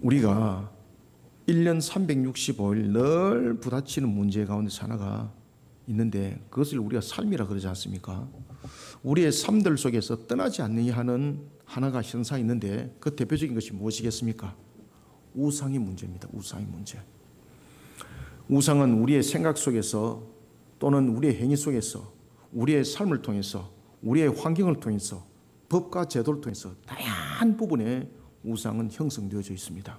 우리가 1년 365일 늘 부딪히는 문제 가운데 하나가 있는데 그것을 우리가 삶이라 그러지 않습니까? 우리의 삶들 속에서 떠나지 않느냐 하는 하나가 현상이 있는데 그 대표적인 것이 무엇이겠습니까? 우상의 문제입니다. 우상의 문제. 우상은 우리의 생각 속에서 또는 우리의 행위 속에서 우리의 삶을 통해서 우리의 환경을 통해서 법과 제도를 통해서 다양한 부분에 우상은 형성되어져 있습니다.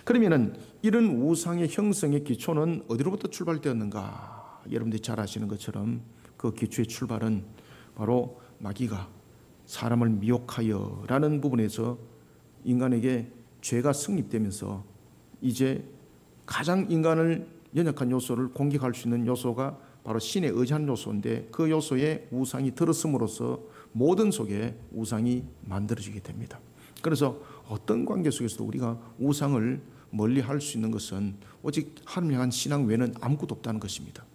그러면은 이런 우상의 형성의 기초는 어디로부터 출발되었는가? 여러분들이 잘 아시는 것처럼 그 기초의 출발은 바로 마귀가 사람을 미혹하여 라는 부분에서 인간에게 죄가 성립되면서 이제 가장 인간을 연약한 요소를 공격할 수 있는 요소가 바로 신에 의지하는 요소인데 그 요소에 우상이 들어섬으로써 모든 속에 우상이 만들어지게 됩니다. 그래서 어떤 관계 속에서도 우리가 우상을 멀리 할 수 있는 것은 오직 하나님을 향한 신앙 외에는 아무것도 없다는 것입니다.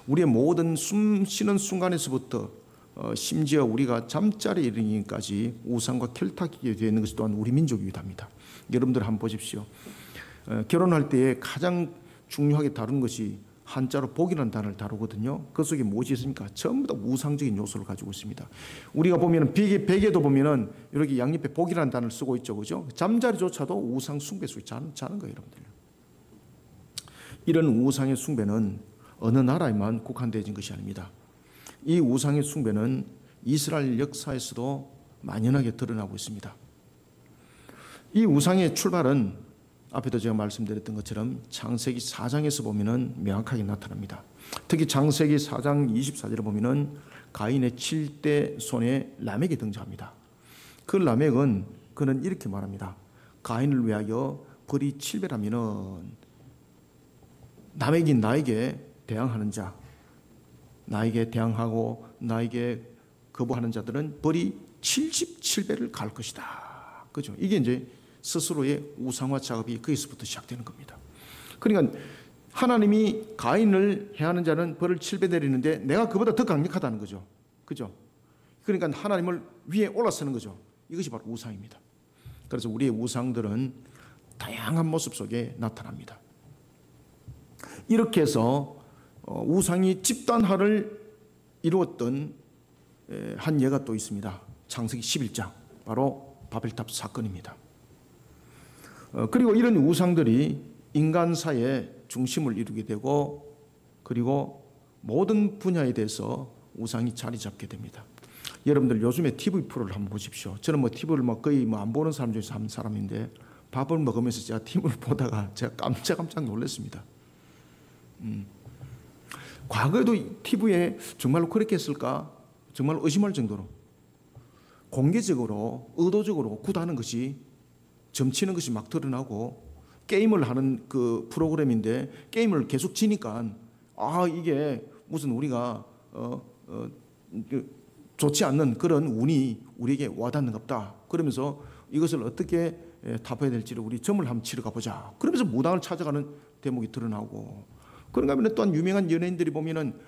우리의 모든 숨 쉬는 순간에서부터 심지어 우리가 잠자리에 이르기까지 우상과 결탁이 되어 있는 것이 또한 우리 민족이기도 합니다. 여러분들 한번 보십시오. 결혼할 때에 가장 중요하게 다루는 것이 한자로 복이라는 단어를 다루거든요. 그 속에 무엇이 있습니까? 전부 다 우상적인 요소를 가지고 있습니다. 우리가 보면 베개도 보면은 이렇게 양옆에 복이라는 단어를 쓰고 있죠. 그죠? 잠자리조차도 우상 숭배 속에 자는 거예요, 여러분들. 이런 우상의 숭배는 어느 나라에만 국한되어진 것이 아닙니다. 이 우상의 숭배는 이스라엘 역사에서도 만연하게 드러나고 있습니다. 이 우상의 출발은 앞에도 제가 말씀드렸던 것처럼 창세기 4장에서 보면은 명확하게 나타납니다. 특히 창세기 4장 24절에 보면은 가인의 7대 손에 라멕이 등장합니다. 그 라멕은 그는 이렇게 말합니다. 가인을 위하여 벌이 7배라면은 라멕이 나에게 대항하는 자, 나에게 대항하고 나에게 거부하는 자들은 벌이 77배를 갈 것이다. 그죠? 이게 이제 스스로의 우상화 작업이 거기서부터 시작되는 겁니다. 그러니까 하나님이 가인을 해하는 자는 벌을 7배 내리는데 내가 그보다 더 강력하다는 거죠. 그죠? 그러니까 하나님을 위에 올라서는 거죠. 이것이 바로 우상입니다. 그래서 우리의 우상들은 다양한 모습 속에 나타납니다. 이렇게 해서 우상이 집단화를 이루었던 한 예가 또 있습니다. 창세기 11장, 바로 바벨탑 사건입니다. 그리고 이런 우상들이 인간사의 중심을 이루게 되고 그리고 모든 분야에 대해서 우상이 자리 잡게 됩니다. 여러분들 요즘에 TV 프로를 한번 보십시오. 저는 TV를 거의 안 보는 사람 중에서 한 사람인데 밥을 먹으면서 제가 TV를 보다가 제가 깜짝 놀랐습니다. 과거에도 TV에 정말로 그렇게 했을까? 정말 의심할 정도로 공개적으로 의도적으로 구다하는 것이 점치는 것이 막 드러나고 게임을 하는 그 프로그램인데 게임을 계속 지니까 이게 무슨 우리가 좋지 않는 그런 운이 우리에게 와닿는가 보다. 그러면서 이것을 어떻게 타파해야 될지를 우리 점을 한번 치러 가보자. 그러면서 무당을 찾아가는 대목이 드러나고 그런가 하면 또한 유명한 연예인들이 보면은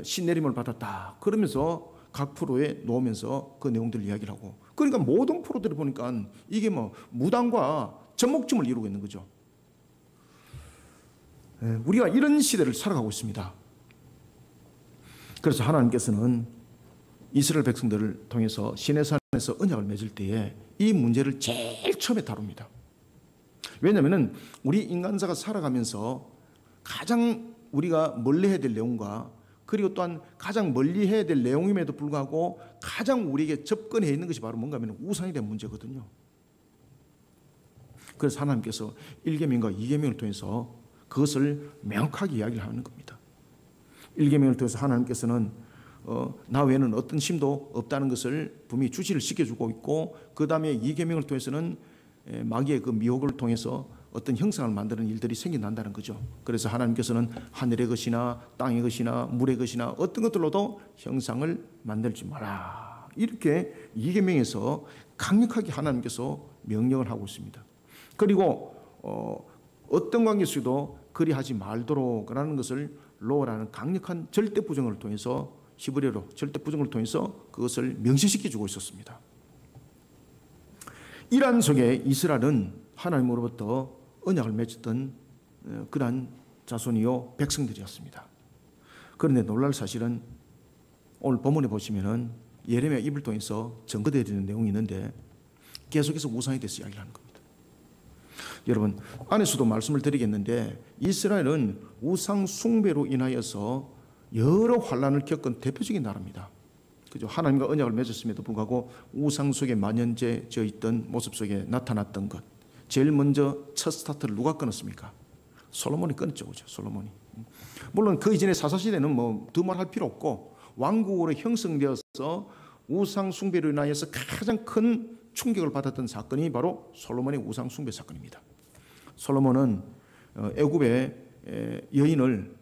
신내림을 받았다. 그러면서 각 프로에 놓으면서 그 내용들을 이야기를 하고 그러니까 모든 프로들을 보니까 이게 무당과 접목점을 이루고 있는 거죠. 우리가 이런 시대를 살아가고 있습니다. 그래서 하나님께서는 이스라엘 백성들을 통해서 시내산에서 언약을 맺을 때에 이 문제를 제일 처음에 다룹니다. 왜냐하면 우리 인간사가 살아가면서 가장 우리가 멀리 해야 될 내용과 그리고 또한 가장 멀리 해야 될 내용임에도 불구하고 가장 우리에게 접근해 있는 것이 바로 뭔가 하면 우상에 대한 문제거든요. 그래서 하나님께서 1계명과 2계명을 통해서 그것을 명확하게 이야기를 하는 겁니다. 1계명을 통해서 하나님께서는 나 외에는 어떤 신도 없다는 것을 분명히 주시를 시켜주고 있고 그 다음에 2계명을 통해서는 마귀의 그 미혹을 통해서 어떤 형상을 만드는 일들이 생겨난다는 거죠. 그래서 하나님께서는 하늘의 것이나 땅의 것이나 물의 것이나 어떤 것들로도 형상을 만들지 마라. 이렇게 2계명에서 강력하게 하나님께서 명령을 하고 있습니다. 그리고 어떤 관계에서도 그리하지 말도록 라는 것을 로라는 강력한 절대 부정을 통해서 히브리어로 절대 부정을 통해서 그것을 명시시켜 주고 있었습니다. 이러한 속에 이스라엘은 하나님으로부터 언약을 맺었던 그러한 자손이요 백성들이었습니다. 그런데 놀랄 사실은 오늘 본문에 보시면은 예레미야 입을 통해서 증거되어지는 내용이 있는데 계속해서 우상에 대해서 이야기를 하는 겁니다. 여러분 안에서도 말씀을 드리겠는데 이스라엘은 우상 숭배로 인하여서 여러 환란을 겪은 대표적인 나라입니다. 그죠? 하나님과 언약을 맺었음에도 불구하고 우상 속에 만연되어 있던 모습 속에 나타났던 것. 제일 먼저 첫 스타트를 누가 끊었습니까? 솔로몬이 끊었죠. 그죠? 솔로몬이. 물론 그 이전에 사사시대는 뭐 두말할 필요 없고 왕국으로 형성되어서 우상 숭배로 인하여서 가장 큰 충격을 받았던 사건이 바로 솔로몬의 우상 숭배 사건입니다. 솔로몬은 애굽의 여인을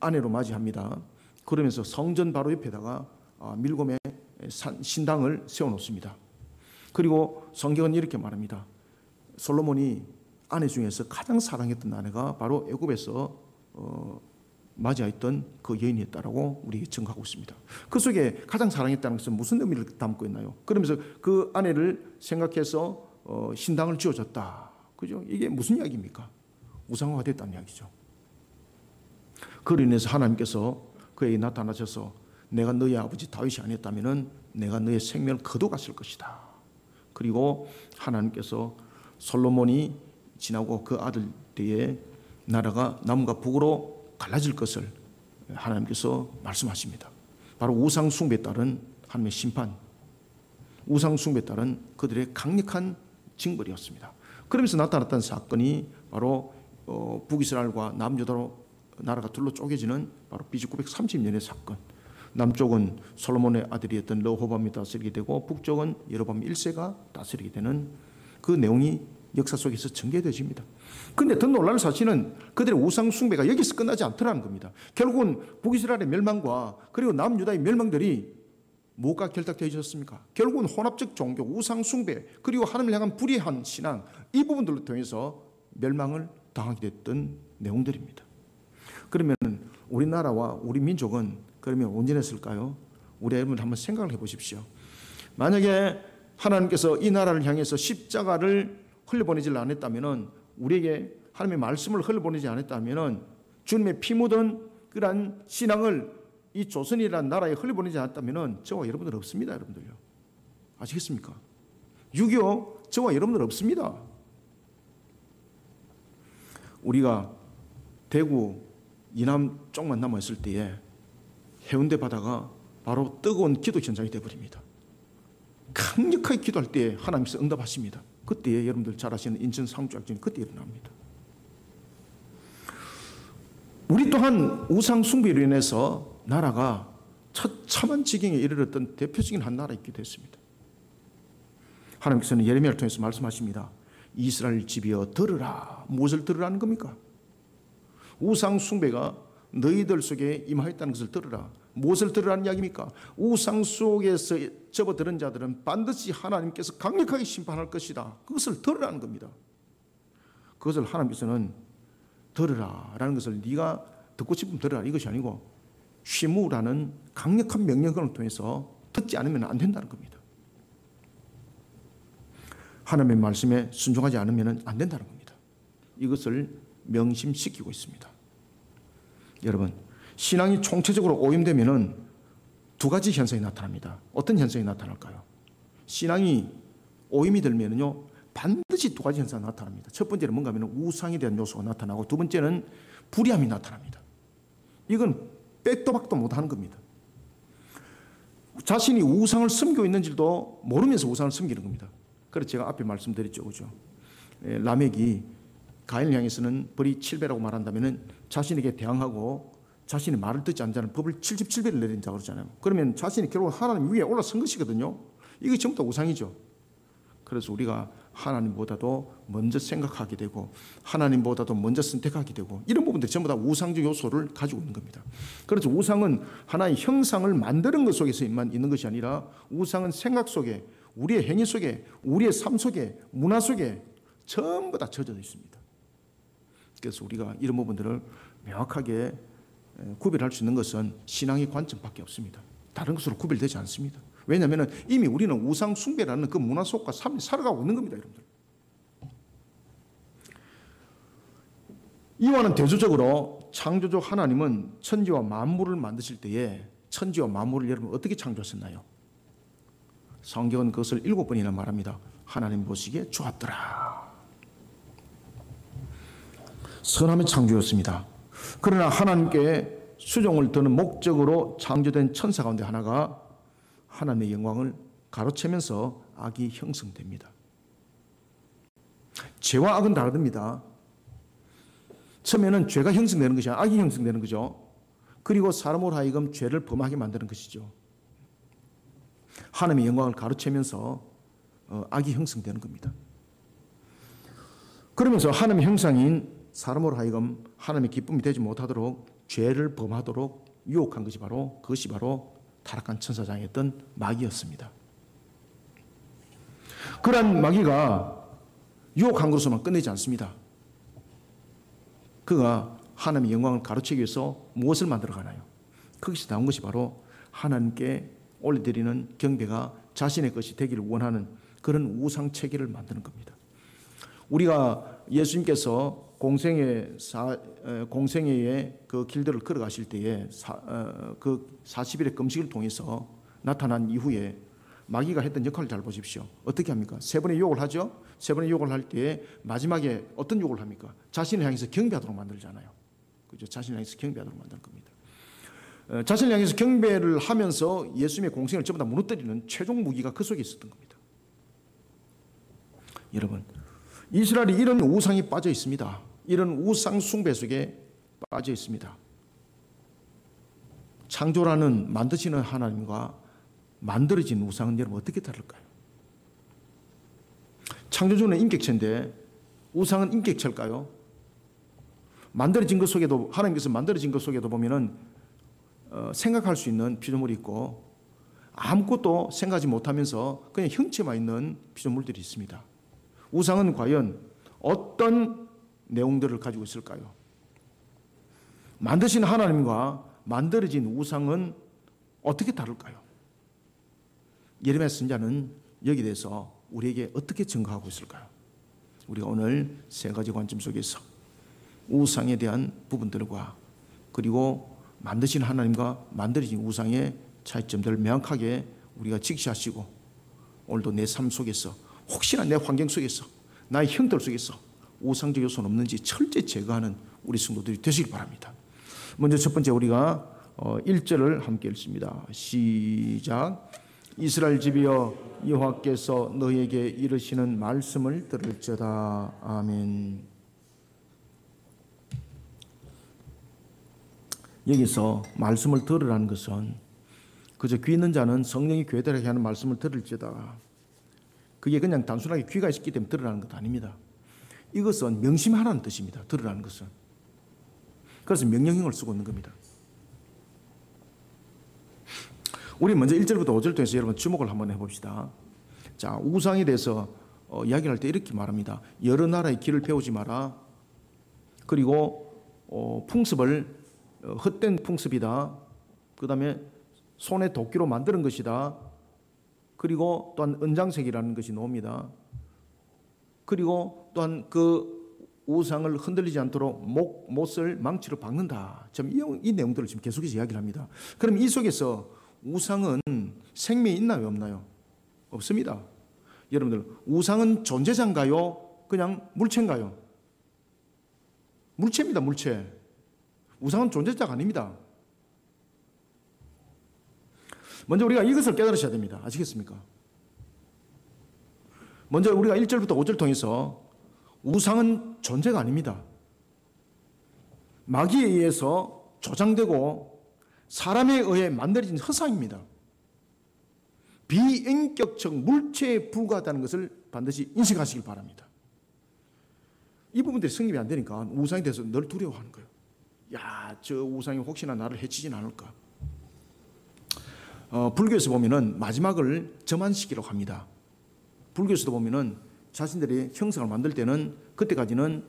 아내로 맞이합니다. 그러면서 성전 바로 옆에다가 밀곰의 신당을 세워놓습니다. 그리고 성경은 이렇게 말합니다. 솔로몬이 아내 중에서 가장 사랑했던 아내가 바로 애굽에서 맞이했던 그 여인이었다라고 우리에게 증거하고 있습니다. 그 속에 가장 사랑했다는 것은 무슨 의미를 담고 있나요? 그러면서 그 아내를 생각해서 신당을 지어줬다. 그죠? 이게 무슨 이야기입니까? 우상화가 됐다는 이야기죠. 그로 인해서 하나님께서 그에게 나타나셔서 내가 너희 아버지 다윗이 아니었다면 내가 너의 생명을 거둬갔을 것이다. 그리고 하나님께서 솔로몬이 지나고 그 아들 때에 나라가 남과 북으로 갈라질 것을 하나님께서 말씀하십니다. 바로 우상 숭배에 따른 하나님의 심판, 우상 숭배에 따른 그들의 강력한 징벌이었습니다. 그러면서 나타났던 사건이 바로 북이스라엘과 남유다로 나라가 둘로 쪼개지는 바로 BC 930년의 사건. 남쪽은 솔로몬의 아들이었던 르호보암이 다스리게 되고 북쪽은 여로보암 1세가 다스리게 되는 그 내용이 역사 속에서 전개되어집니다. 그런데 더 놀라운 사실은 그들의 우상 숭배가 여기서 끝나지 않더라는 겁니다. 결국은 북이스라엘의 멸망과 그리고 남유다의 멸망들이 뭐가 결탁되어 있었습니까? 결국은 혼합적 종교, 우상 숭배, 그리고 하나님을 향한 불의한 신앙, 이 부분들을 통해서 멸망을 당하게 됐던 내용들입니다. 그러면 우리나라와 우리 민족은 그러면 온전했을까요? 우리 여러분 한번 생각을 해보십시오. 만약에 하나님께서 이 나라를 향해서 십자가를 흘려보내지 않았다면, 우리에게 하나님의 말씀을 흘려보내지 않았다면, 주님의 피 묻은 그러한 신앙을 이 조선이라는 나라에 흘려보내지 않았다면 저와 여러분들 없습니다. 여러분들요. 아시겠습니까? 6.25 저와 여러분들 없습니다. 우리가 대구 이남 쪽만 남아있을 때에 해운대 바다가 바로 뜨거운 기도 현장이 되어버립니다. 강력하게 기도할 때 하나님께서 응답하십니다. 그때에 여러분들 잘 아시는 인천 상주약전이 그때 일어납니다. 우리 또한 우상 숭배로 인해서 나라가 처참한 지경에 이르렀던 대표적인 한 나라이기도 했습니다. 하나님께서는 예레미야를 통해서 말씀하십니다. 이스라엘 집이여 들으라. 무엇을 들으라는 겁니까? 우상 숭배가 너희들 속에 임하였다는 것을 들으라. 무엇을 들으라는 이야기입니까? 우상 속에서 접어드는 자들은 반드시 하나님께서 강력하게 심판할 것이다. 그것을 들으라는 겁니다. 그것을 하나님께서는 들으라라는 것을 네가 듣고 싶으면 들으라 이것이 아니고 쉬무라는 강력한 명령권을 통해서 듣지 않으면 안 된다는 겁니다. 하나님의 말씀에 순종하지 않으면 안 된다는 겁니다. 이것을 명심시키고 있습니다. 여러분, 신앙이 총체적으로 오염되면 두 가지 현상이 나타납니다. 어떤 현상이 나타날까요? 신앙이 오염이 되면요 반드시 두 가지 현상이 나타납니다. 첫 번째는 뭔가 하면 우상에 대한 요소가 나타나고, 두 번째는 불의함이 나타납니다. 이건 빼도 박도 못하는 겁니다. 자신이 우상을 섬기고 있는지도 모르면서 우상을 섬기는 겁니다. 그래서 제가 앞에 말씀드렸죠, 그죠? 라멕이 가인을 향해서는 벌이 7배라고 말한다면 자신에게 대항하고 자신의 말을 듣지 않는 자는 법을 77배를 내린다고 그러잖아요. 그러면 자신이 결국 하나님 위에 올라선 것이거든요. 이게 전부 다 우상이죠. 그래서 우리가 하나님보다도 먼저 생각하게 되고 하나님보다도 먼저 선택하게 되고 이런 부분들이 전부 다 우상적 요소를 가지고 있는 겁니다. 그래서 우상은 하나의 형상을 만드는 것 속에서만 있는 것이 아니라 우상은 생각 속에, 우리의 행위 속에, 우리의 삶 속에, 문화 속에 전부 다 젖어 있습니다. 그래서 우리가 이런 부분들을 명확하게 구별할 수 있는 것은 신앙의 관점밖에 없습니다. 다른 것으로 구별되지 않습니다. 왜냐하면 이미 우리는 우상 숭배라는 그 문화 속과 삶이 살아가고 있는 겁니다, 여러분들. 이와는 대조적으로 창조주 하나님은 천지와 만물을 만드실 때에 천지와 만물을 여러분 어떻게 창조하셨나요? 성경은 그것을 7번이나 말합니다. 하나님 보시기에 좋았더라. 선함의 창조였습니다. 그러나 하나님께 수종을 두는 목적으로 창조된 천사 가운데 하나가 하나님의 영광을 가로채면서 악이 형성됩니다. 죄와 악은 다릅니다. 처음에는 죄가 형성되는 것이 아니라 악이 형성되는 거죠. 그리고 사람으로 하여금 죄를 범하게 만드는 것이죠. 하나님의 영광을 가로채면서 악이 형성되는 겁니다. 그러면서 하나님의 형상인 사람으로 하여금 하나님의 기쁨이 되지 못하도록 죄를 범하도록 유혹한 것이 그것이 바로 타락한 천사장이었던 마귀였습니다. 그러한 마귀가 유혹한 것으로만 끝내지 않습니다. 그가 하나님의 영광을 가로채기 위해서 무엇을 만들어가나요? 거기서 나온 것이 바로 하나님께 올려드리는 경배가 자신의 것이 되기를 원하는 그런 우상체계를 만드는 겁니다. 우리가 예수님께서 공생애의 그 길들을 걸어가실 때에 그 40일의 금식을 통해서 나타난 이후에 마귀가 했던 역할을 잘 보십시오. 어떻게 합니까? 세 번의 유혹을 하죠. 세 번의 유혹을 할 때 마지막에 어떤 유혹을 합니까? 자신을 향해서 경배하도록 만들잖아요. 그죠? 자신을 향해서 경배하도록 만드는 겁니다. 자신을 향해서 경배를 하면서 예수님의 공생을 전부 다 무너뜨리는 최종 무기가 그 속에 있었던 겁니다. 여러분, 이스라엘이 이런 우상이 빠져 있습니다. 이런 우상 숭배 속에 빠져 있습니다. 창조라는 만드시는 하나님과 만들어진 우상은 여러분 어떻게 다를까요? 창조주는 인격체인데 우상은 인격체일까요? 만들어진 것 속에도, 하나님께서 만들어진 것 속에도 보면은 생각할 수 있는 피조물이 있고 아무것도 생각하지 못하면서 그냥 형체만 있는 피조물들이 있습니다. 우상은 과연 어떤 내용들을 가지고 있을까요? 만드신 하나님과 만들어진 우상은 어떻게 다를까요? 예레미야 선지자는 여기에 대해서 우리에게 어떻게 증거하고 있을까요? 우리가 오늘 세 가지 관점 속에서 우상에 대한 부분들과 그리고 만드신 하나님과 만들어진 우상의 차이점들을 명확하게 우리가 직시하시고 오늘도 내 삶 속에서 혹시나 내 환경 속에서 나의 형들 속에서 우상적 요소는 없는지 철저히 제거하는 우리 성도들이 되시길 바랍니다. 먼저 첫 번째 우리가 1절을 함께 읽습니다. 시작. 이스라엘 집이여 여호와께서 너희에게 이르시는 말씀을 들을지어다. 아멘. 여기서 말씀을 들으라는 것은 그저 귀 있는 자는 성령이 교회들에게 하는 말씀을 들을지어다. 그게 그냥 단순하게 귀가 있기 때문에 들으라는 것도 아닙니다. 이것은 명심하라는 뜻입니다. 들으라는 것은. 그래서 명령형을 쓰고 있는 겁니다. 우리 먼저 1절부터 5절 통해서 여러분 주목을 한번 해봅시다. 자, 우상에 대해서 이야기를 할 때 이렇게 말합니다. 여러 나라의 길을 배우지 마라. 그리고 풍습을 헛된 풍습이다. 그 다음에 손에 도끼로 만드는 것이다. 그리고 또한 은장색이라는 것이 나옵니다. 그리고 또한 그 우상을 흔들리지 않도록 못을 망치로 박는다. 이 내용들을 지금 계속해서 이야기를 합니다. 그럼 이 속에서 우상은 생명이 있나요, 없나요? 없습니다. 여러분들, 우상은 존재자인가요? 그냥 물체인가요? 물체입니다, 물체. 우상은 존재자가 아닙니다. 먼저 우리가 이것을 깨달으셔야 됩니다. 아시겠습니까? 먼저 우리가 1절부터 5절 통해서 우상은 존재가 아닙니다. 마귀에 의해서 조장되고 사람에 의해 만들어진 허상입니다. 비인격적 물체에 불과하다는 것을 반드시 인식하시길 바랍니다. 이 부분들이 성립이 안 되니까 우상에 대해서 늘 두려워하는 거예요. 야, 저 우상이 혹시나 나를 해치진 않을까? 불교에서 보면은 마지막을 점안시키라고 합니다. 불교에서도 보면은 자신들이 형상을 만들 때는 그때까지는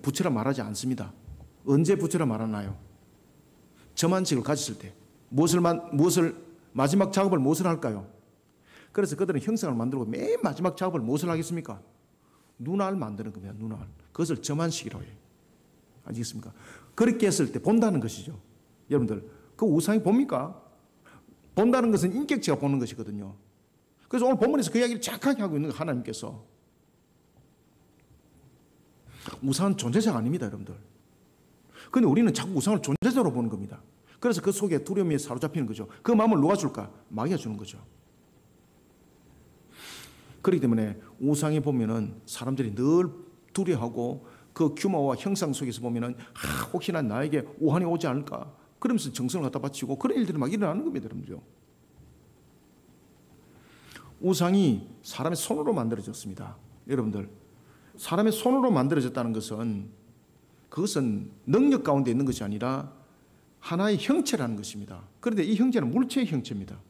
부처라 말하지 않습니다. 언제 부처라 말하나요? 점안식을 가졌을 때 마지막 작업을 무엇을 할까요? 그래서 그들은 형상을 만들고 맨 마지막 작업을 무엇을 하겠습니까? 눈알 만드는 겁니다. 눈알. 그것을 점안식이라고 해요. 아시겠습니까? 그렇게 했을 때 본다는 것이죠. 여러분들, 그 우상이 봅니까? 본다는 것은 인격체가 보는 것이거든요. 그래서 오늘 본문에서 그 이야기를 정확하게 하고 있는 거 하나님께서. 우상은 존재자가 아닙니다, 여러분들. 그런데 우리는 자꾸 우상을 존재자로 보는 겁니다. 그래서 그 속에 두려움에 사로잡히는 거죠. 그 마음을 누가 줄까? 마귀가 주는 거죠. 그렇기 때문에 우상에 보면은 사람들이 늘 두려워하고 그 규모와 형상 속에서 보면은 혹시나 나에게 오한이 오지 않을까? 그러면서 정성을 갖다 바치고 그런 일들이 막 일어나는 겁니다, 여러분들. 우상이 사람의 손으로 만들어졌습니다. 여러분들, 사람의 손으로 만들어졌다는 것은 그것은 능력 가운데 있는 것이 아니라 하나의 형체라는 것입니다. 그런데 이 형체는 물체의 형체입니다.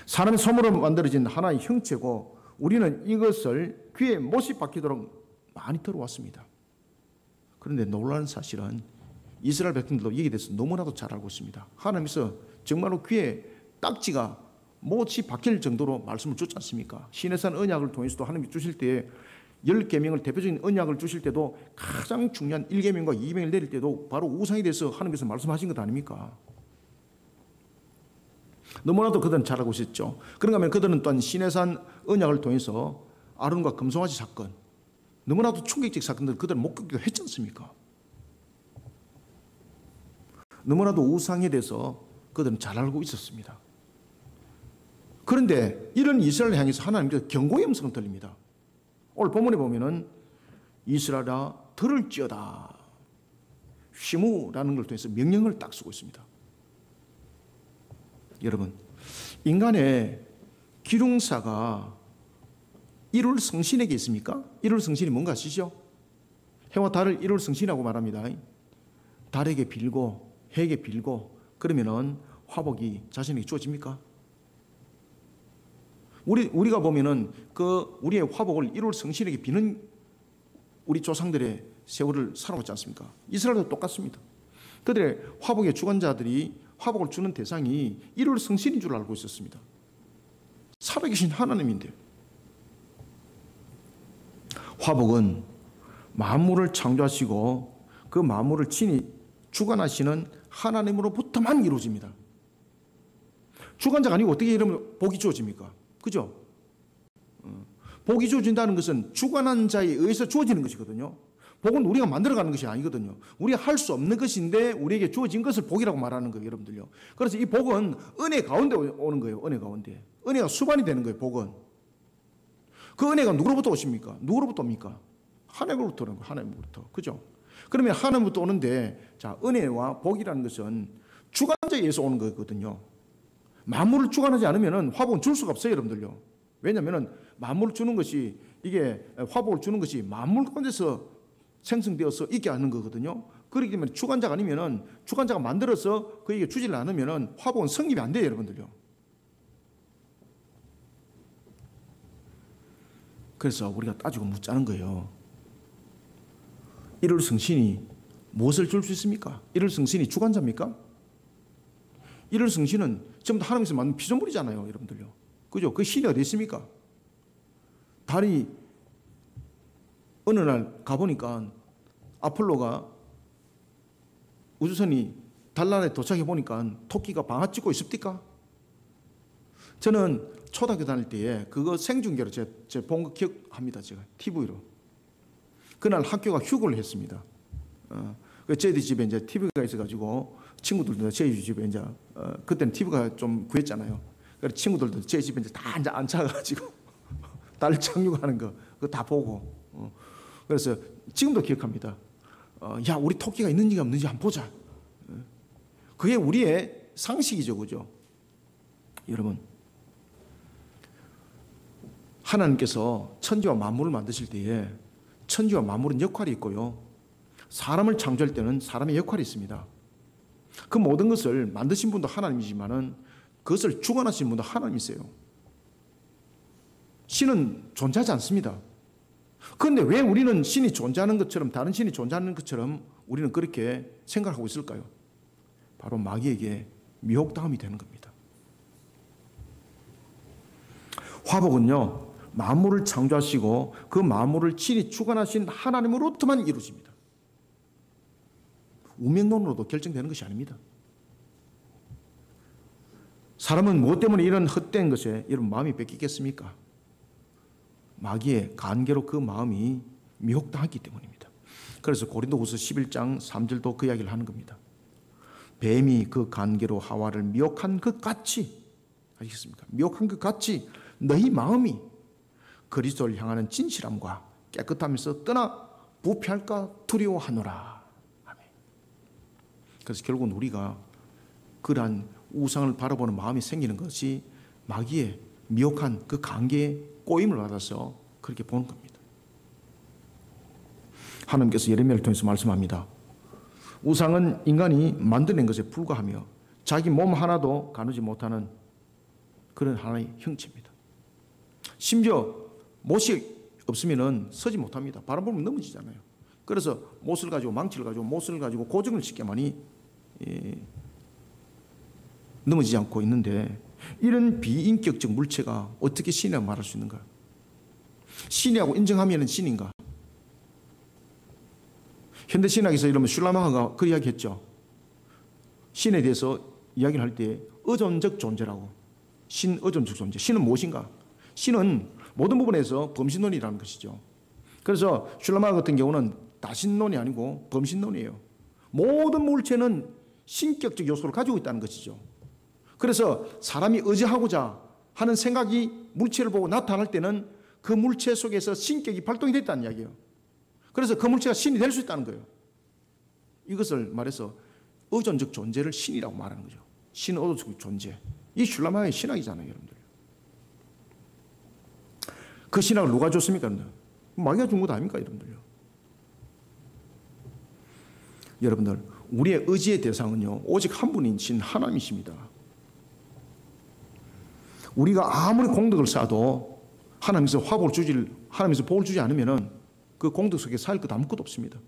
사람의 손으로 만들어진 하나의 형체고 우리는 이것을 귀에 못이 박히도록 많이 들어왔습니다. 그런데 놀라운 사실은 이스라엘 백성들도 여기에 대해서 너무나도 잘 알고 있습니다. 하나님께서 정말로 귀에 딱지가 못이 박힐 정도로 말씀을 줬지 않습니까? 시내산 언약을 통해서도 하나님이 주실 때 10계명을 대표적인 언약을 주실 때도 가장 중요한 1계명과 2계명을 내릴 때도 바로 우상에 대해서 하나님께서 말씀하신 것 아닙니까? 너무나도 그들은 잘 알고 있었죠. 그런가 하면 그들은 또한 시내산 언약을 통해서 아론과 금송아지 사건, 너무나도 충격적 사건들을 그들은 목격도 했지 않습니까? 너무나도 우상에 대해서 그들은 잘 알고 있었습니다. 그런데 이런 이스라엘을 향해서 하나님께서 경고의 음성을 들립니다. 오늘 본문에 보면은 이스라엘아 들을지어다 쉬무라는 걸 통해서 명령을 딱 쓰고 있습니다. 여러분, 인간의 기륭사가 일월 성신에게 있습니까? 일월 성신이 뭔가 아시죠? 해와 달을 일월 성신이라고 말합니다. 달에게 빌고 해에게 빌고 그러면은 화복이 자신에게 주어집니까? 우리가 보면은 그 우리의 화복을 일월 성신에게 비는 우리 조상들의 세월을 살아왔지 않습니까? 이스라엘도 똑같습니다. 그들의 화복의 주관자들이 화복을 주는 대상이 일월 성신인 줄 알고 있었습니다. 살아계신 하나님인데 화복은 만물을 창조하시고 그 만물을 친히 주관하시는 하나님으로부터만 이루어집니다. 주관자가 아니고 어떻게 이러면 복이 주어집니까? 그죠? 복이 주어진다는 것은 주관한 자에 의해서 주어지는 것이거든요. 복은 우리가 만들어가는 것이 아니거든요. 우리가 할 수 없는 것인데 우리에게 주어진 것을 복이라고 말하는 거예요, 여러분들요. 그래서 이 복은 은혜 가운데 오는 거예요, 은혜 가운데. 은혜가 수반이 되는 거예요, 복은. 그 은혜가 누구로부터 오십니까? 누구로부터 옵니까? 하나님으로부터 오는 거예요, 하나님으로부터. 그죠? 그러면 하나님부터 오는데, 자, 은혜와 복이라는 것은 주관자에 의해서 오는 거거든요. 만물을 주관하지 않으면 화복은 줄 수가 없어요, 여러분들요. 왜냐하면 만물을 주는 것이, 이게 화복을 주는 것이 만물 가운데서 생성되어서 있게 하는 거거든요. 그렇기 때문에 주관자가 아니면은 주관자가 만들어서 그에게 주지를 않으면은 화복은 성립이 안 돼요, 여러분들요. 그래서 우리가 따지고 묻자는 거예요. 일월 성신이 무엇을 줄 수 있습니까? 일월 성신이 주관자입니까? 일월 성신은 전부 다 하나님께서 만든 피조물이잖아요, 여러분들요. 그죠? 그 신이 어디 있습니까? 달이 어느 날 가보니까 아폴로가 우주선이 달란에 도착해 보니까 토끼가 방아 찍고 있습니까? 저는 초등학교 다닐 때에 그거 생중계로 제가 본 거 기억합니다. 제가 TV로. 그날 학교가 휴고를 했습니다. 저희들 집에 이제 TV가 있어가지고 친구들도 저희 집에 이제 그때는 TV가 좀 구했잖아요. 그래서 친구들도 저희 집에 이제 다 앉아가지고 달 착륙하는 거 그거 다 보고. 그래서 지금도 기억합니다. 야, 우리 토끼가 있는지 없는지 한번 보자. 그게 우리의 상식이죠, 그죠? 여러분, 하나님께서 천지와 만물을 만드실 때에 천지와 만물은 역할이 있고요. 사람을 창조할 때는 사람의 역할이 있습니다. 그 모든 것을 만드신 분도 하나님이지만은 그것을 주관하신 분도 하나님이세요. 신은 존재하지 않습니다. 그런데 왜 우리는 신이 존재하는 것처럼 다른 신이 존재하는 것처럼 우리는 그렇게 생각하고 있을까요? 바로 마귀에게 미혹당함이 되는 겁니다. 화복은요, 만물을 창조하시고 그 만물을 친히 주관하신 하나님으로부터만 이루어집니다. 운명론으로도 결정되는 것이 아닙니다. 사람은 무엇 때문에 이런 헛된 것에 이런 마음이 뺏기겠습니까? 마귀의 간계로 그 마음이 미혹당했기 때문입니다. 그래서 고린도후서 11장 3절도 그 이야기를 하는 겁니다. 뱀이 그 간계로 하와를 미혹한 것 같이, 아시겠습니까? 미혹한 것 같이 너희 마음이 그리스도를 향하는 진실함과 깨끗함에서 떠나 부패할까 두려워하노라. 아멘. 그래서 결국은 우리가 그러한 우상을 바라보는 마음이 생기는 것이 마귀의 미혹한 그 관계에 꼬임을 받아서 그렇게 보는 겁니다. 하나님께서 예레미야를 통해서 말씀합니다. 우상은 인간이 만들어낸 것에 불과하며 자기 몸 하나도 가누지 못하는 그런 하나의 형체입니다. 심지어 못이 없으면 서지 못합니다. 바람 불면 넘어지잖아요. 그래서 못을 가지고 망치를 가지고 못을 가지고 고정을 시켜만이 넘어지지 않고 있는데, 이런 비인격적 물체가 어떻게 신이라고 말할 수 있는가? 신이라고 인정하면 신인가? 현대신학에서 이러면 슐라마하가 그 이야기 했죠. 신에 대해서 이야기를 할 때 의존적 존재라고. 신의존적 존재. 신은 무엇인가? 신은 모든 부분에서 범신론이라는 것이죠. 그래서 슐라마 같은 경우는 다신론이 아니고 범신론이에요. 모든 물체는 신격적 요소를 가지고 있다는 것이죠. 그래서 사람이 의지하고자 하는 생각이 물체를 보고 나타날 때는 그 물체 속에서 신격이 발동이 됐다는 이야기예요. 그래서 그 물체가 신이 될 수 있다는 거예요. 이것을 말해서 의존적 존재를 신이라고 말하는 거죠. 신은 의존적 존재. 이 슐라마의 신학이잖아요, 여러분들. 그 신학을 누가 줬습니까, 여러분들? 마귀가 준 것 아닙니까, 여러분들요? 여러분들, 우리의 의지의 대상은요, 오직 한 분이신 하나님이십니다. 우리가 아무리 공덕을 쌓아도 하나님께서 하나님께서 복을 주지 않으면은 그 공덕 속에 쌓일 것 아무것도 없습니다.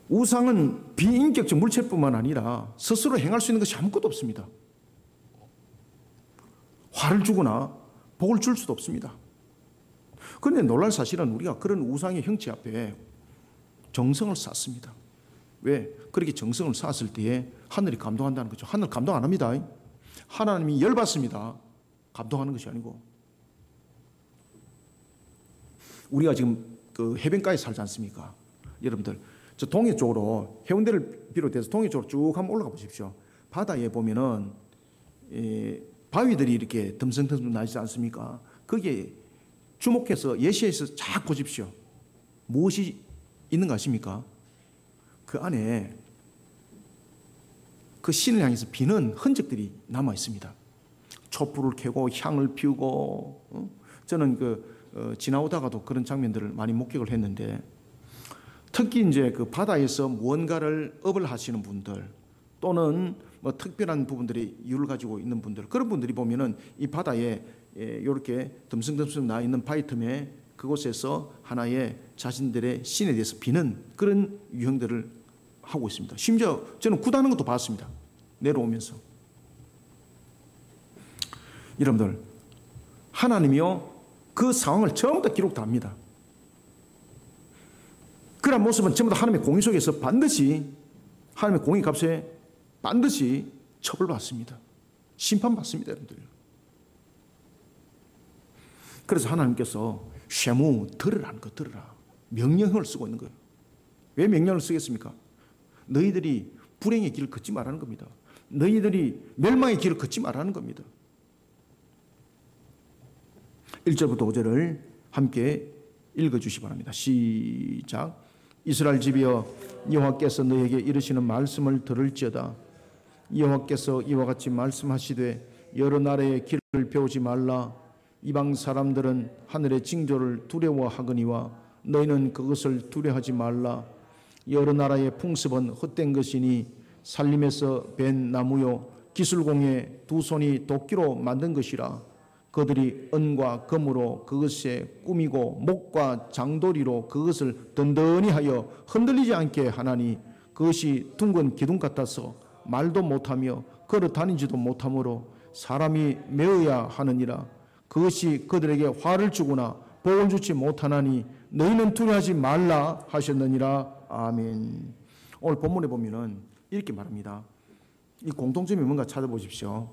우상은 비인격적 물체뿐만 아니라 스스로 행할 수 있는 것이 아무것도 없습니다. 화를 주거나 복을 줄 수도 없습니다. 그런데 놀랄 사실은 우리가 그런 우상의 형체 앞에 정성을 쌓습니다. 왜? 그렇게 정성을 쌓았을 때에 하늘이 감동한다는 거죠. 하늘 감동 안 합니다. 하나님이 열받습니다. 감동하는 것이 아니고. 우리가 지금 그 해변가에 살지 않습니까? 여러분들, 저 동해 쪽으로, 해운대를 비롯해서 동해 쪽으로 쭉 한번 올라가 보십시오. 바다에 보면은 바위들이 이렇게 듬성듬성 나지 않습니까? 거기에 주목해서 예시해서 쫙 보십시오. 무엇이 있는 거 아십니까? 그 안에 그 신을 향해서 비는 흔적들이 남아 있습니다. 촛불을 켜고 향을 피우고, 저는 지나오다가도 그런 장면들을 많이 목격을 했는데, 특히 이제 그 바다에서 무언가를 업을 하시는 분들, 또는 뭐 특별한 부분들이 이유를 가지고 있는 분들, 그런 분들이 보면은 이 바다에 이렇게 듬성듬성 나 있는 바위 틈에 그곳에서 하나의 자신들의 신에 대해서 비는 그런 유형들을 하고 있습니다. 심지어 저는 굿하는 것도 봤습니다. 내려오면서. 여러분들, 하나님이요, 그 상황을 처음부터 기록 다 합니다. 그런 모습은 전부 다 하나님의 공의 속에서 반드시 하나님의 공의 값에 반드시 처벌받습니다. 심판받습니다, 여러분들. 그래서 하나님께서 쉐무, 들으라는 거, 들으라. 명령을 쓰고 있는 거예요. 왜 명령을 쓰겠습니까? 너희들이 불행의 길을 걷지 말라는 겁니다. 너희들이 멸망의 길을 걷지 말라는 겁니다. 1절부터 5절을 함께 읽어주시기 바랍니다. 시작. 이스라엘 집이여, 여호와께서 너희에게 이르시는 말씀을 들을지어다. 여호와께서 이와 같이 말씀하시되 여러 나라의 길을 배우지 말라. 이방 사람들은 하늘의 징조를 두려워하거니와 너희는 그것을 두려워하지 말라. 여러 나라의 풍습은 헛된 것이니 살림에서 벤 나무요 기술공예 두 손이 도끼로 만든 것이라. 그들이 은과 금으로 그것에 꾸미고 목과 장도리로 그것을 든든히 하여 흔들리지 않게 하나니 그것이 둥근 기둥 같아서 말도 못하며 걸어 다니지도 못하므로 사람이 메어야 하느니라. 그것이 그들에게 화를 주거나 복을 주지 못하나니 너희는 두려워하지 말라 하셨느니라. 아멘. 오늘 본문에 보면은 이렇게 말합니다. 이 공통점이 뭔가 찾아보십시오.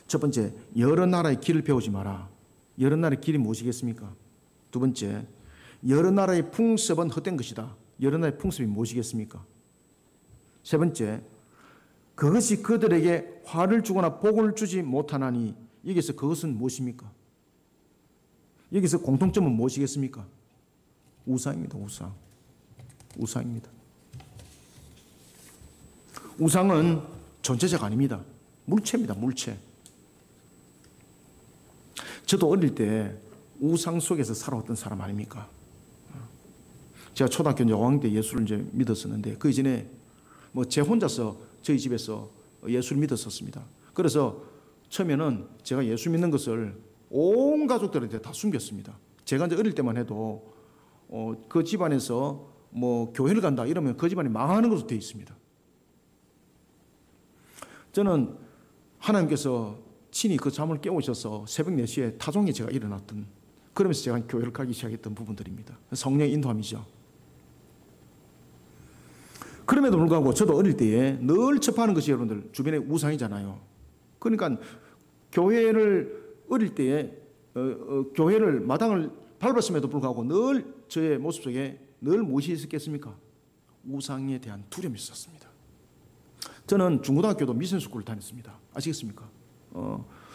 첫 번째, 여러 나라의 길을 배우지 마라. 여러 나라의 길이 무엇이겠습니까? 두 번째, 여러 나라의 풍습은 헛된 것이다. 여러 나라의 풍습이 무엇이겠습니까? 세 번째, 그것이 그들에게 화를 주거나 복을 주지 못하나니. 여기서 그것은 무엇입니까? 여기서 공통점은 무엇이겠습니까? 우상입니다. 우상. 우상입니다. 우상은 존재자가 아닙니다. 물체입니다. 물체. 저도 어릴 때 우상 속에서 살아왔던 사람 아닙니까? 제가 초등학교 5학년 때 예수를 이제 믿었었는데 그 이전에 뭐 제 혼자서 저희 집에서 예수를 믿었었습니다. 그래서 처음에는 제가 예수 믿는 것을 온 가족들한테 다 숨겼습니다. 제가 이제 어릴 때만 해도 그 집안에서 뭐 교회를 간다 이러면 그 집안이 망하는 것으로 되어 있습니다. 저는 하나님께서 친히 그 잠을 깨우셔서 새벽 4시에 타종에 제가 일어났던, 그러면서 제가 교회를 가기 시작했던 부분들입니다. 성령의 인도함이죠. 그럼에도 불구하고 저도 어릴 때에 늘 접하는 것이 여러분들 주변에 우상이잖아요. 그러니까 교회를 어릴 때에 교회를 마당을 밟았음에도 불구하고 늘 저의 모습 속에 늘 무엇이 있었겠습니까? 우상에 대한 두려움이 있었습니다. 저는 중고등학교도 미션스쿨을 다녔습니다. 아시겠습니까?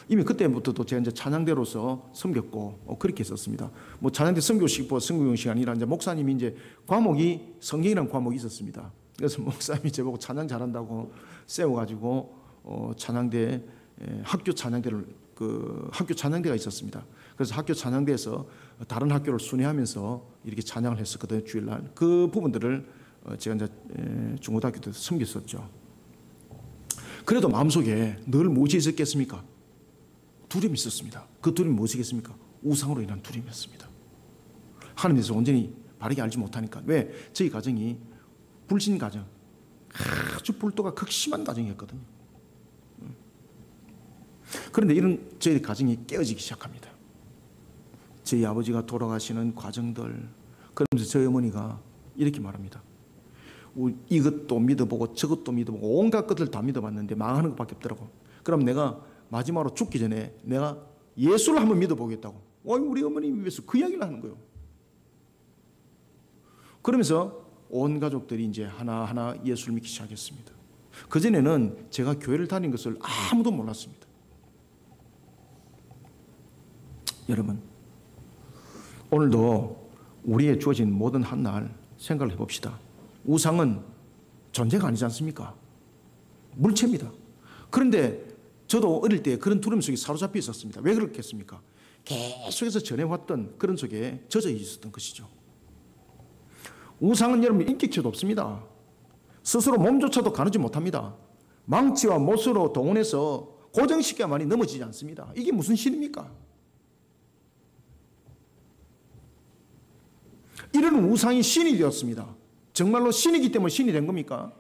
이미 그때부터도 제가 이제 찬양대로서 섬겼고 그렇게 했었습니다. 뭐 찬양대 선교식, 선교용 시간이라 이제 목사님이 이제 과목이 성경이라는 과목이 있었습니다. 그래서 목사님이 저보고 찬양 잘한다고 세워가지고 찬양대 학교 찬양대를 학교 찬양대가 있었습니다. 그래서 학교 찬양대에서 다른 학교를 순회하면서 이렇게 찬양을 했었거든요. 주일날 그 부분들을 제가 이제 중고등학교 때 섬겼었죠. 그래도 마음속에 늘 무엇이 있었겠습니까? 두려움이 있었습니다. 그 두려움이 무엇이겠습니까? 우상으로 인한 두려움이었습니다. 하나님께서 온전히 바르게 알지 못하니까. 왜? 저희 가정이 불신 가정, 아주 불도가 극심한 가정이었거든요. 그런데 이런 저희 가정이 깨어지기 시작합니다. 저희 아버지가 돌아가시는 과정들, 그러면서 저희 어머니가 이렇게 말합니다. 이것도 믿어보고 저것도 믿어보고 온갖 것들 다 믿어봤는데 망하는 것밖에 없더라고. 그럼 내가 마지막으로 죽기 전에 내가 예수를 한번 믿어보겠다고. 우리 어머님이 위해서 그 이야기를 하는 거예요. 그러면서 온 가족들이 이제 하나하나 예수를 믿기 시작했습니다. 그전에는 제가 교회를 다닌 것을 아무도 몰랐습니다. 여러분, 오늘도 우리의 주어진 모든 한날 생각을 해봅시다. 우상은 존재가 아니지 않습니까? 물체입니다. 그런데 저도 어릴 때 그런 두려움 속에 사로잡혀 있었습니다. 왜 그렇겠습니까? 계속해서 전해왔던 그런 속에 젖어 있었던 것이죠. 우상은 여러분 인격체도 없습니다. 스스로 몸조차도 가누지 못합니다. 망치와 못으로 동원해서 고정시켜야만이 넘어지지 않습니다. 이게 무슨 신입니까? 이런 우상이 신이 되었습니다. 정말로 신이기 때문에 신이 된 겁니까?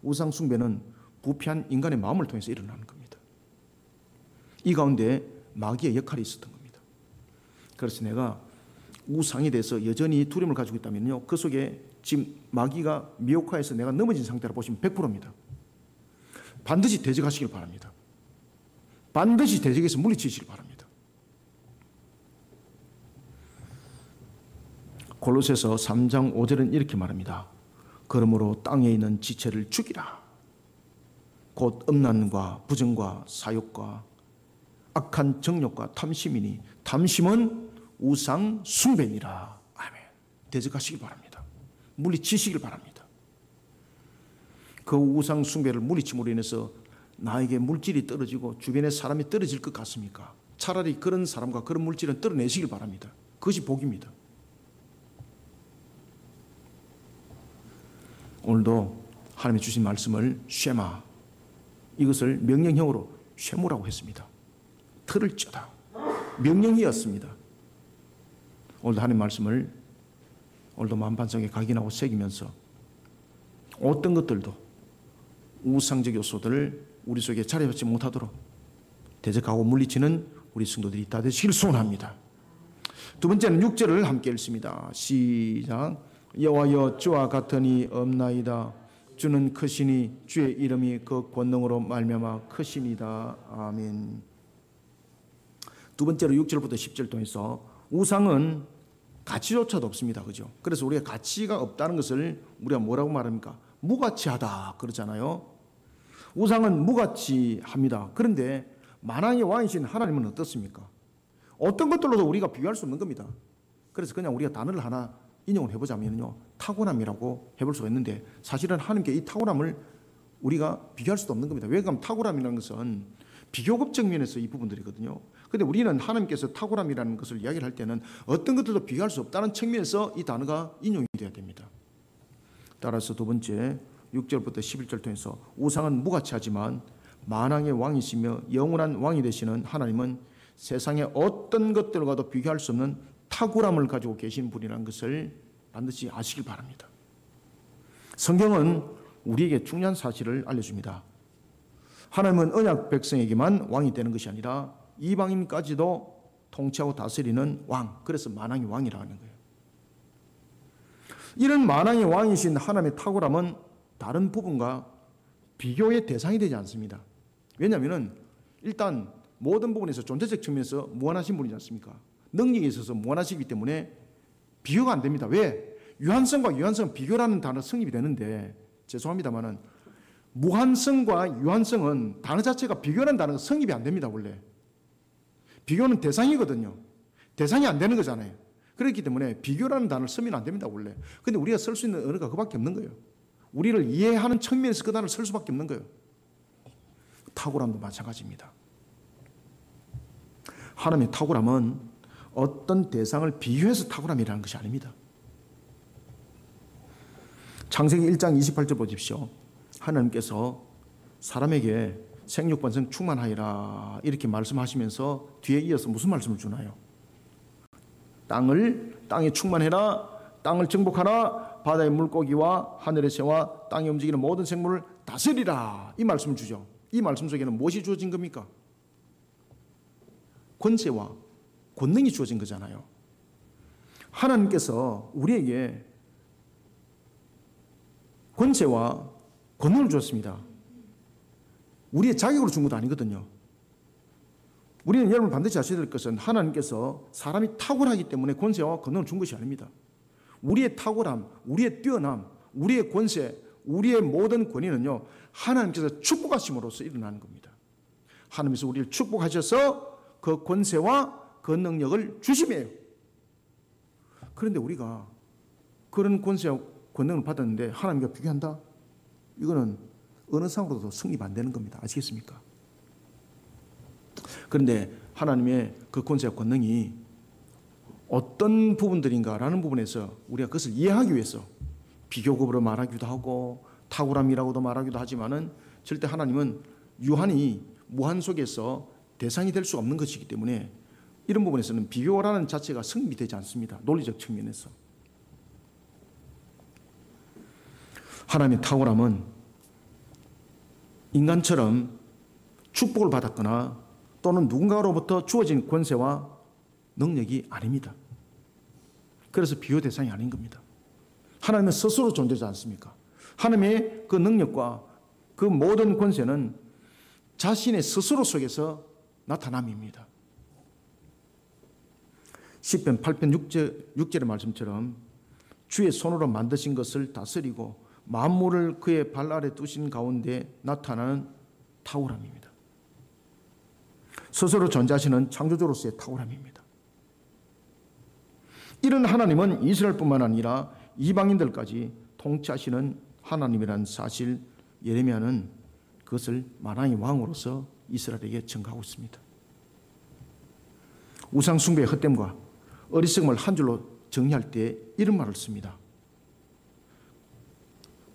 우상 숭배는 부패한 인간의 마음을 통해서 일어나는 겁니다. 이 가운데 마귀의 역할이 있었던 겁니다. 그래서 내가 우상에 대해서 여전히 두려움을 가지고 있다면요, 그 속에 지금 마귀가 미혹화해서 내가 넘어진 상태라 보시면 100%입니다. 반드시 대적하시길 바랍니다. 반드시 대적해서 물리치시길 바랍니다. 골로새서 3장 5절은 이렇게 말합니다. 그러므로 땅에 있는 지체를 죽이라. 곧 음란과 부정과 사욕과 악한 정욕과 탐심이니 탐심은 우상 숭배니라. 아멘. 대적하시길 바랍니다. 물리치시길 바랍니다. 그 우상 숭배를 물리침으로 인해서 나에게 물질이 떨어지고 주변에 사람이 떨어질 것 같습니까? 차라리 그런 사람과 그런 물질은 떨어내시길 바랍니다. 그것이 복입니다. 오늘도 하나님이 주신 말씀을 쉐마, 이것을 명령형으로 쉐무라고 했습니다. 틀을 쩌다. 명령이었습니다. 오늘도 하나님 말씀을 오늘도 마음반석에 각인하고 새기면서 어떤 것들도 우상적 요소들을 우리 속에 자리 잡지 못하도록 대적하고 물리치는 우리 성도들이 다 되시길 소원합니다. 두 번째는 6절을 함께 읽습니다. 시작. 여호와여 주와 같으니 없나이다. 주는 크시니 주의 이름이 그 권능으로 말미암아 크시니다. 아멘. 두 번째로 6절부터 10절 통해서 우상은 가치조차도 없습니다. 그죠? 그래서 우리가 가치가 없다는 것을 우리가 뭐라고 말합니까? 무가치하다 그러잖아요. 우상은 무가치합니다. 그런데 만왕의 왕이신 하나님은 어떻습니까? 어떤 것들로도 우리가 비교할 수 없는 겁니다. 그래서 그냥 우리가 단어를 하나 인용을 해보자면요, 탁월함이라고 해볼 수가 있는데, 사실은 하나님께 이 탁월함을 우리가 비교할 수도 없는 겁니다. 왜 그러면 탁월함이라는 것은 비교급적 면에서 이 부분들이거든요. 그런데 우리는 하나님께서 탁월함이라는 것을 이야기를 할 때는 어떤 것들도 비교할 수 없다는 측면에서 이 단어가 인용이 되어야 됩니다. 따라서 두 번째 6절부터 11절 통해서 우상은 무가치하지만 만왕의 왕이시며 영원한 왕이 되시는 하나님은 세상의 어떤 것들과도 비교할 수 없는 탁월함을 가지고 계신 분이라는 것을 반드시 아시길 바랍니다. 성경은 우리에게 중요한 사실을 알려줍니다. 하나님은 언약 백성에게만 왕이 되는 것이 아니라 이방인까지도 통치하고 다스리는 왕, 그래서 만왕의 왕이라고 하는 거예요. 이런 만왕의 왕이신 하나님의 탁월함은 다른 부분과 비교의 대상이 되지 않습니다. 왜냐하면 일단 모든 부분에서 존재적 측면에서 무한하신 분이지 않습니까? 능력에 있어서 무한하시기 때문에 비교가 안 됩니다. 왜? 유한성과 유한성은 비교라는 단어 성립이 되는데, 죄송합니다만은 무한성과 유한성은 단어 자체가 비교라는 단어가 성립이 안 됩니다. 원래 비교는 대상이거든요. 대상이 안 되는 거잖아요. 그렇기 때문에 비교라는 단어를 쓰면 안 됩니다. 원래. 근데 우리가 쓸 수 있는 언어가 그밖에 없는 거예요. 우리를 이해하는 측면에서 그 단어를 쓸 수밖에 없는 거예요. 탁월함도 마찬가지입니다. 하나님의 탁월함은 어떤 대상을 비교해서 탁월함이라는 것이 아닙니다. 창세기 1장 28절 보십시오. 하나님께서 사람에게 생육번성 충만하리라 이렇게 말씀하시면서 뒤에 이어서 무슨 말씀을 주나요? 땅에 충만해라, 땅을 정복하라, 바다의 물고기와 하늘의 새와 땅에 움직이는 모든 생물을 다스리라, 이 말씀을 주죠. 이 말씀 속에는 무엇이 주어진 겁니까? 권세와 권능이 주어진 거잖아요. 하나님께서 우리에게 권세와 권능을 주었습니다. 우리의 자격으로 준 것도 아니거든요. 우리는 여러분 반드시 아셔야 될 것은 하나님께서 사람이 탁월하기 때문에 권세와 권능을 준 것이 아닙니다. 우리의 탁월함, 우리의 뛰어남, 우리의 권세, 우리의 모든 권위는요, 하나님께서 축복하심으로써 일어나는 겁니다. 하나님께서 우리를 축복하셔서 그 권세와 그 능력을 주심이에요. 그런데 우리가 그런 권세와 권능을 받았는데 하나님과 비교한다? 이거는 어느 상으로도 성립 안 되는 겁니다. 아시겠습니까? 그런데 하나님의 그 권세와 권능이 어떤 부분들인가라는 부분에서 우리가 그것을 이해하기 위해서 비교급으로 말하기도 하고 탁월함이라고도 말하기도 하지만은 절대 하나님은 유한이 무한 속에서 대상이 될 수 없는 것이기 때문에 이런 부분에서는 비교라는 자체가 성립이 되지 않습니다. 논리적 측면에서. 하나님의 탁월함은 인간처럼 축복을 받았거나 또는 누군가로부터 주어진 권세와 능력이 아닙니다. 그래서 비교 대상이 아닌 겁니다. 하나님은 스스로 존재하지 않습니까? 하나님의 그 능력과 그 모든 권세는 자신의 스스로 속에서 나타남입니다. 시편 8편 6절의 말씀처럼 주의 손으로 만드신 것을 다스리고 만물을 그의 발 아래 두신 가운데 나타나는 탁월함입니다. 스스로 존재하시는 창조주로서의 탁월함입니다. 이런 하나님은 이스라엘뿐만 아니라 이방인들까지 통치하시는 하나님이라는 사실, 예레미야는 그것을 만왕의 왕으로서 이스라엘에게 증거하고 있습니다. 우상 숭배의 헛됨과 어리석음을 한 줄로 정리할 때 이런 말을 씁니다.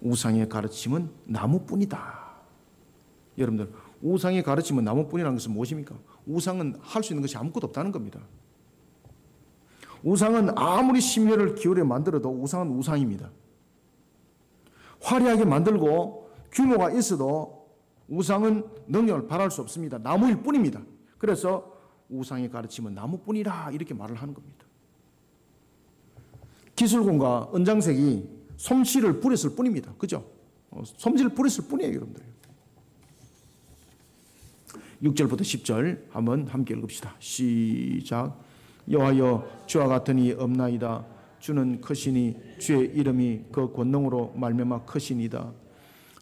우상의 가르침은 나무뿐이다. 여러분들, 우상의 가르침은 나무뿐이라는 것은 무엇입니까? 우상은 할 수 있는 것이 아무것도 없다는 겁니다. 우상은 아무리 심혈을 기울여 만들어도 우상은 우상입니다. 화려하게 만들고 규모가 있어도 우상은 능력을 발휘할 수 없습니다. 나무일 뿐입니다. 그래서 우상의 가르침은 나무뿐이라 이렇게 말을 하는 겁니다. 기술공과 은장색이 솜씨를 부렸을 뿐입니다. 그죠? 솜씨를 부렸을 뿐이에요, 여러분들. 6절부터 10절 한번 함께 읽읍시다. 시작. 여호와여 주와 같은 이 없나이다. 주는 크시니 주의 이름이 그 권능으로 말미암아 크시니다.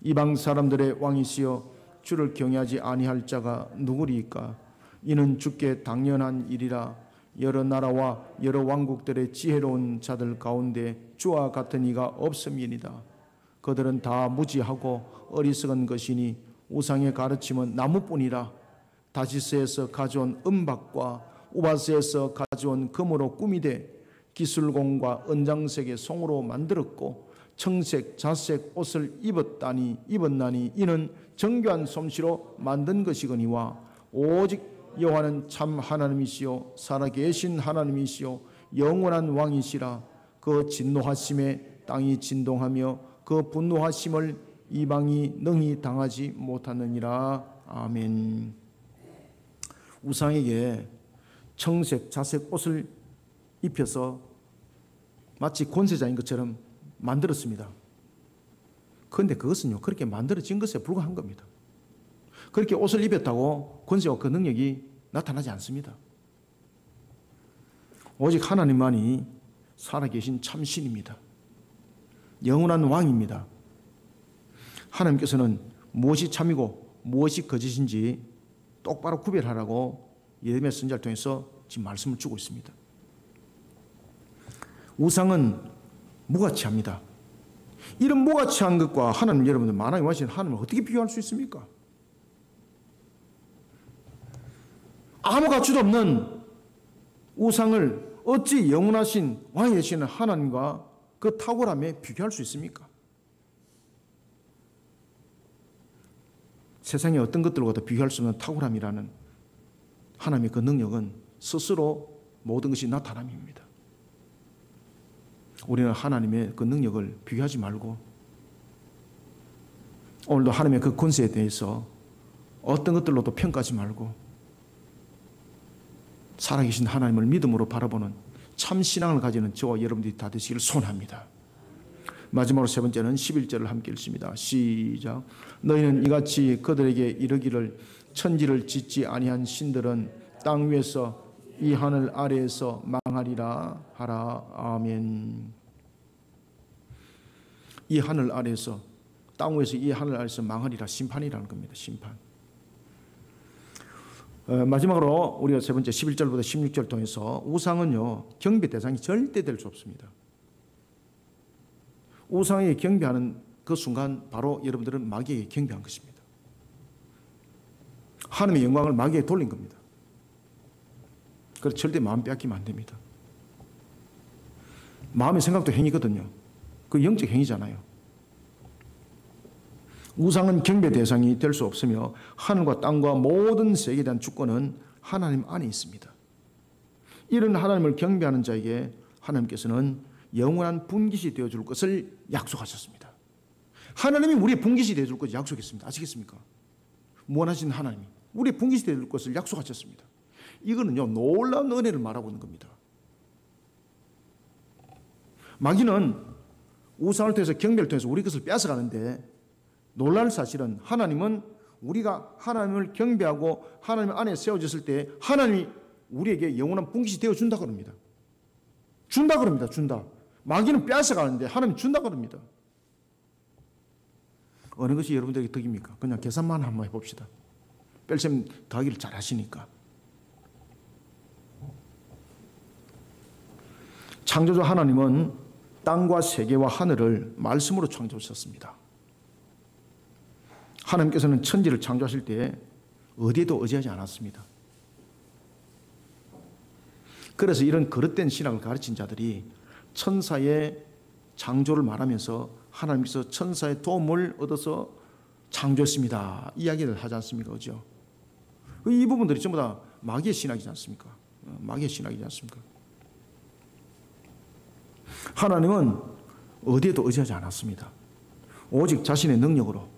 이방 사람들의 왕이시여 주를 경외하지 아니할 자가 누구리이까? 이는 주께 당연한 일이라. 여러 나라와 여러 왕국들의 지혜로운 자들 가운데 주와 같은 이가 없음이니이다. 그들은 다 무지하고 어리석은 것이니 우상의 가르침은 나무뿐이라. 다시스에서 가져온 은박과 우바스에서 가져온 금으로 꾸미되 기술공과 은장색의 송으로 만들었고 청색 자색 옷을 입었나니 이는 정교한 솜씨로 만든 것이거니와 오직 여호와는 참 하나님이시요 살아계신 하나님이시요 영원한 왕이시라. 그 진노하심에 땅이 진동하며 그 분노하심을 이방이 능히 당하지 못하느니라. 아멘. 우상에게 청색 자색 옷을 입혀서 마치 권세자인 것처럼 만들었습니다. 그런데 그것은요, 그렇게 만들어진 것에 불과한 겁니다. 그렇게 옷을 입혔다고 권세와 그 능력이 나타나지 않습니다. 오직 하나님만이 살아계신 참신입니다. 영원한 왕입니다. 하나님께서는 무엇이 참이고 무엇이 거짓인지 똑바로 구별하라고 예레미야 선지자를 통해서 지금 말씀을 주고 있습니다. 우상은 무가치합니다. 이런 무가치한 것과 하나님, 여러분들 만왕의 왕이신 하나님을 어떻게 비교할 수 있습니까? 아무 가치도 없는 우상을 어찌 영원하신 왕이 되시는 하나님과 그 탁월함에 비교할 수 있습니까? 세상의 어떤 것들과도 비교할 수 없는 탁월함이라는 하나님의 그 능력은 스스로 모든 것이 나타남입니다. 우리는 하나님의 그 능력을 비교하지 말고 오늘도 하나님의 그 권세에 대해서 어떤 것들로도 평가하지 말고 살아계신 하나님을 믿음으로 바라보는 참 신앙을 가지는 저와 여러분들이 다 되시기를 소원합니다. 마지막으로 세 번째는 11절을 함께 읽습니다. 시작. 너희는 이같이 그들에게 이르기를 천지를 짓지 아니한 신들은 땅 위에서 이 하늘 아래에서 망하리라 하라. 아멘. 이 하늘 아래에서, 땅 위에서 이 하늘 아래에서 망하리라. 심판이라는 겁니다. 심판. 마지막으로 우리가 세 번째 11절부터 16절 통해서 우상은요, 경배 대상이 절대 될 수 없습니다. 우상에게 경배하는 그 순간 바로 여러분들은 마귀에게 경배한 것입니다. 하나님의 영광을 마귀에게 돌린 겁니다. 그래서 절대 마음 빼앗기면 안 됩니다. 마음의 생각도 행위거든요. 그 영적 행위잖아요. 우상은 경배 대상이 될 수 없으며 하늘과 땅과 모든 세계에 대한 주권은 하나님 안에 있습니다. 이런 하나님을 경배하는 자에게 하나님께서는 영원한 분깃이 되어줄 것을 약속하셨습니다. 하나님이 우리의 분깃이 되어줄 것을 약속했습니다. 아시겠습니까? 무한하신 하나님이 우리의 분깃이 되어줄 것을 약속하셨습니다. 이거는요, 놀라운 은혜를 말하고 있는 겁니다. 마귀는 우상을 통해서 경배를 통해서 우리 것을 뺏어가는데 놀랄 사실은 하나님은 우리가 하나님을 경배하고 하나님 안에 세워졌을 때 하나님이 우리에게 영원한 분깃이 되어준다 그럽니다. 준다 그럽니다. 준다. 마귀는 뺏어가는데 하나님이 준다 그럽니다. 어느 것이 여러분들에게 덕입니까? 그냥 계산만 한번 해봅시다. 뺄셈 더하기를 잘 하시니까. 창조주 하나님은 땅과 세계와 하늘을 말씀으로 창조하셨습니다. 하나님께서는 천지를 창조하실 때 어디에도 의지하지 않았습니다. 그래서 이런 거릇된 신학을 가르친 자들이 천사의 창조를 말하면서 하나님께서 천사의 도움을 얻어서 창조했습니다. 이야기를 하지 않습니까? 그죠? 이 부분들이 전부 다 마귀의 신학이지 않습니까? 마귀의 신학이지 않습니까? 하나님은 어디에도 의지하지 않았습니다. 오직 자신의 능력으로,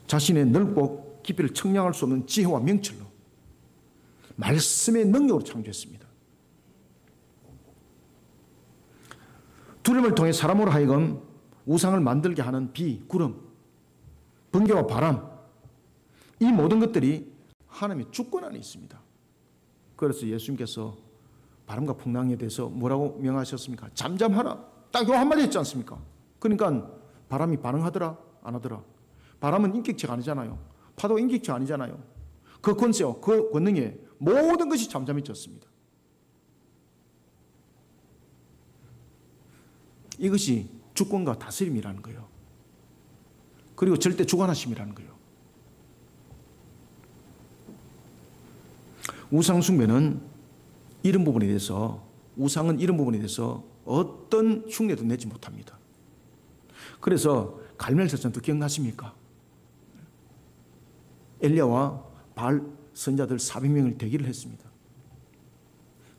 자신의 넓고 깊이를 청량할 수 없는 지혜와 명철로, 말씀의 능력으로 창조했습니다. 두려움을 통해 사람으로 하여금 우상을 만들게 하는 비, 구름, 번개와 바람, 이 모든 것들이 하나님의 주권 안에 있습니다. 그래서 예수님께서 바람과 풍랑에 대해서 뭐라고 명하셨습니까? 잠잠하라. 딱 요 한마디 했지 않습니까? 그러니까 바람이 반응하더라? 안 하더라? 바람은 인격체가 아니잖아요. 파도 인격체가 아니잖아요. 그 권세와 그 권능에 모든 것이 잠잠해졌습니다. 이것이 주권과 다스림이라는 거예요. 그리고 절대 주관하심이라는 거예요. 우상 숭배는 이런 부분에 대해서, 우상은 이런 부분에 대해서 어떤 흉내도 내지 못합니다. 그래서 갈멜 사건도 기억나십니까? 엘리야와 바알 선자들 400명을 대기를 했습니다.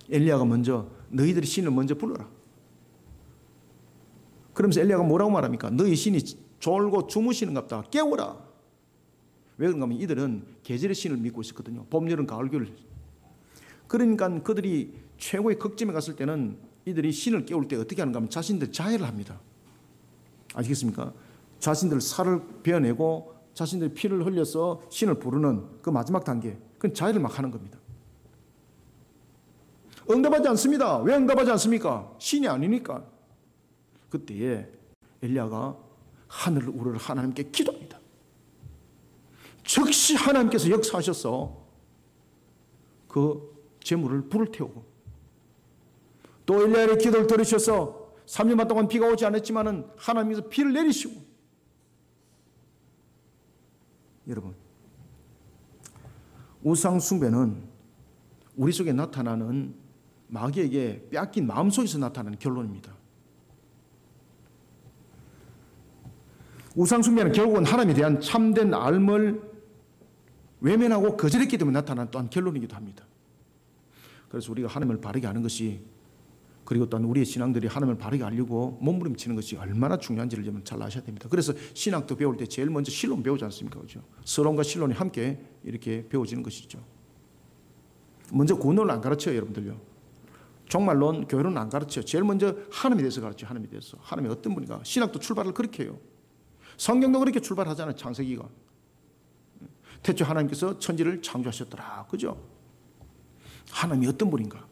엘리야가 먼저 너희들의 신을 먼저 불러라. 그러면서 엘리야가 뭐라고 말합니까? 너희 신이 졸고 주무시는갑다. 깨워라. 왜 그런가 하면 이들은 계절의 신을 믿고 있었거든요. 봄, 여름, 가을, 겨울. 그러니까 그들이 최고의 극점에 갔을 때는 이들이 신을 깨울 때 어떻게 하는가 하면 자신들 자해를 합니다. 아시겠습니까? 자신들 살을 베어내고 자신들이 피를 흘려서 신을 부르는 그 마지막 단계, 그건 자해를 막 하는 겁니다. 응답하지 않습니다. 왜 응답하지 않습니까? 신이 아니니까. 그때에 엘리야가 하늘을 우러러 하나님께 기도합니다. 즉시 하나님께서 역사하셔서 그 재물을 불을 태우고, 또 엘리야의 기도를 들으셔서 3년만 동안 비가 오지 않았지만은 하나님께서 비를 내리시고. 여러분, 우상 숭배는 우리 속에 나타나는 마귀에게 빼앗긴 마음속에서 나타나는 결론입니다. 우상 숭배는 결국은 하나님에 대한 참된 알을 외면하고 거절했기 때문에 나타나는 또한 결론이기도 합니다. 그래서 우리가 하나님을 바르게 아는 것이, 그리고 또한 우리의 신앙들이 하나님을 바르게 알려고 몸부림치는 것이 얼마나 중요한지를 좀 잘 아셔야 됩니다. 그래서 신학도 배울 때 제일 먼저 신론 배우지 않습니까? 그렇죠? 서론과 신론이 함께 이렇게 배워지는 것이죠. 먼저 구원론을 안 가르쳐요, 여러분들요. 종말론, 교회론은 안 가르쳐요. 제일 먼저 하나님에 대해서 가르쳐요. 하나님에 대해서. 하나님이 어떤 분인가. 신학도 출발을 그렇게 해요. 성경도 그렇게 출발하잖아요. 창세기가. 태초 하나님께서 천지를 창조하셨더라. 그죠? 하나님이 어떤 분인가.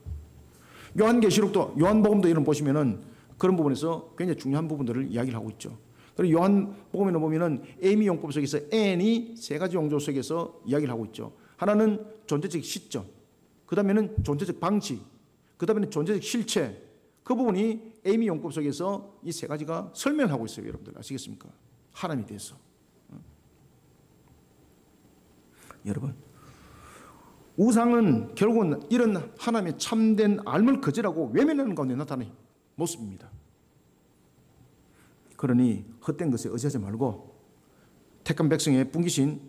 요한계시록도, 요한복음도 이런 보시면은 그런 부분에서 굉장히 중요한 부분들을 이야기를 하고 있죠. 그리고 요한복음에는 보면은 에이미 용법 속에서 N이 세 가지 용조 속에서 이야기를 하고 있죠. 하나는 존재적 시점, 그 다음에는 존재적 방식, 그 다음에는 존재적 실체. 그 부분이 에이미 용법 속에서 이 세 가지가 설명을 하고 있어요. 여러분들 아시겠습니까? 하나님에 대해서. 여러분, 우상은 결국은 이런 하나님의 참된 알을 거절하고 외면하는 가운데 나타나는 모습입니다. 그러니 헛된 것에 의지하지 말고 택한 백성의 뿐기신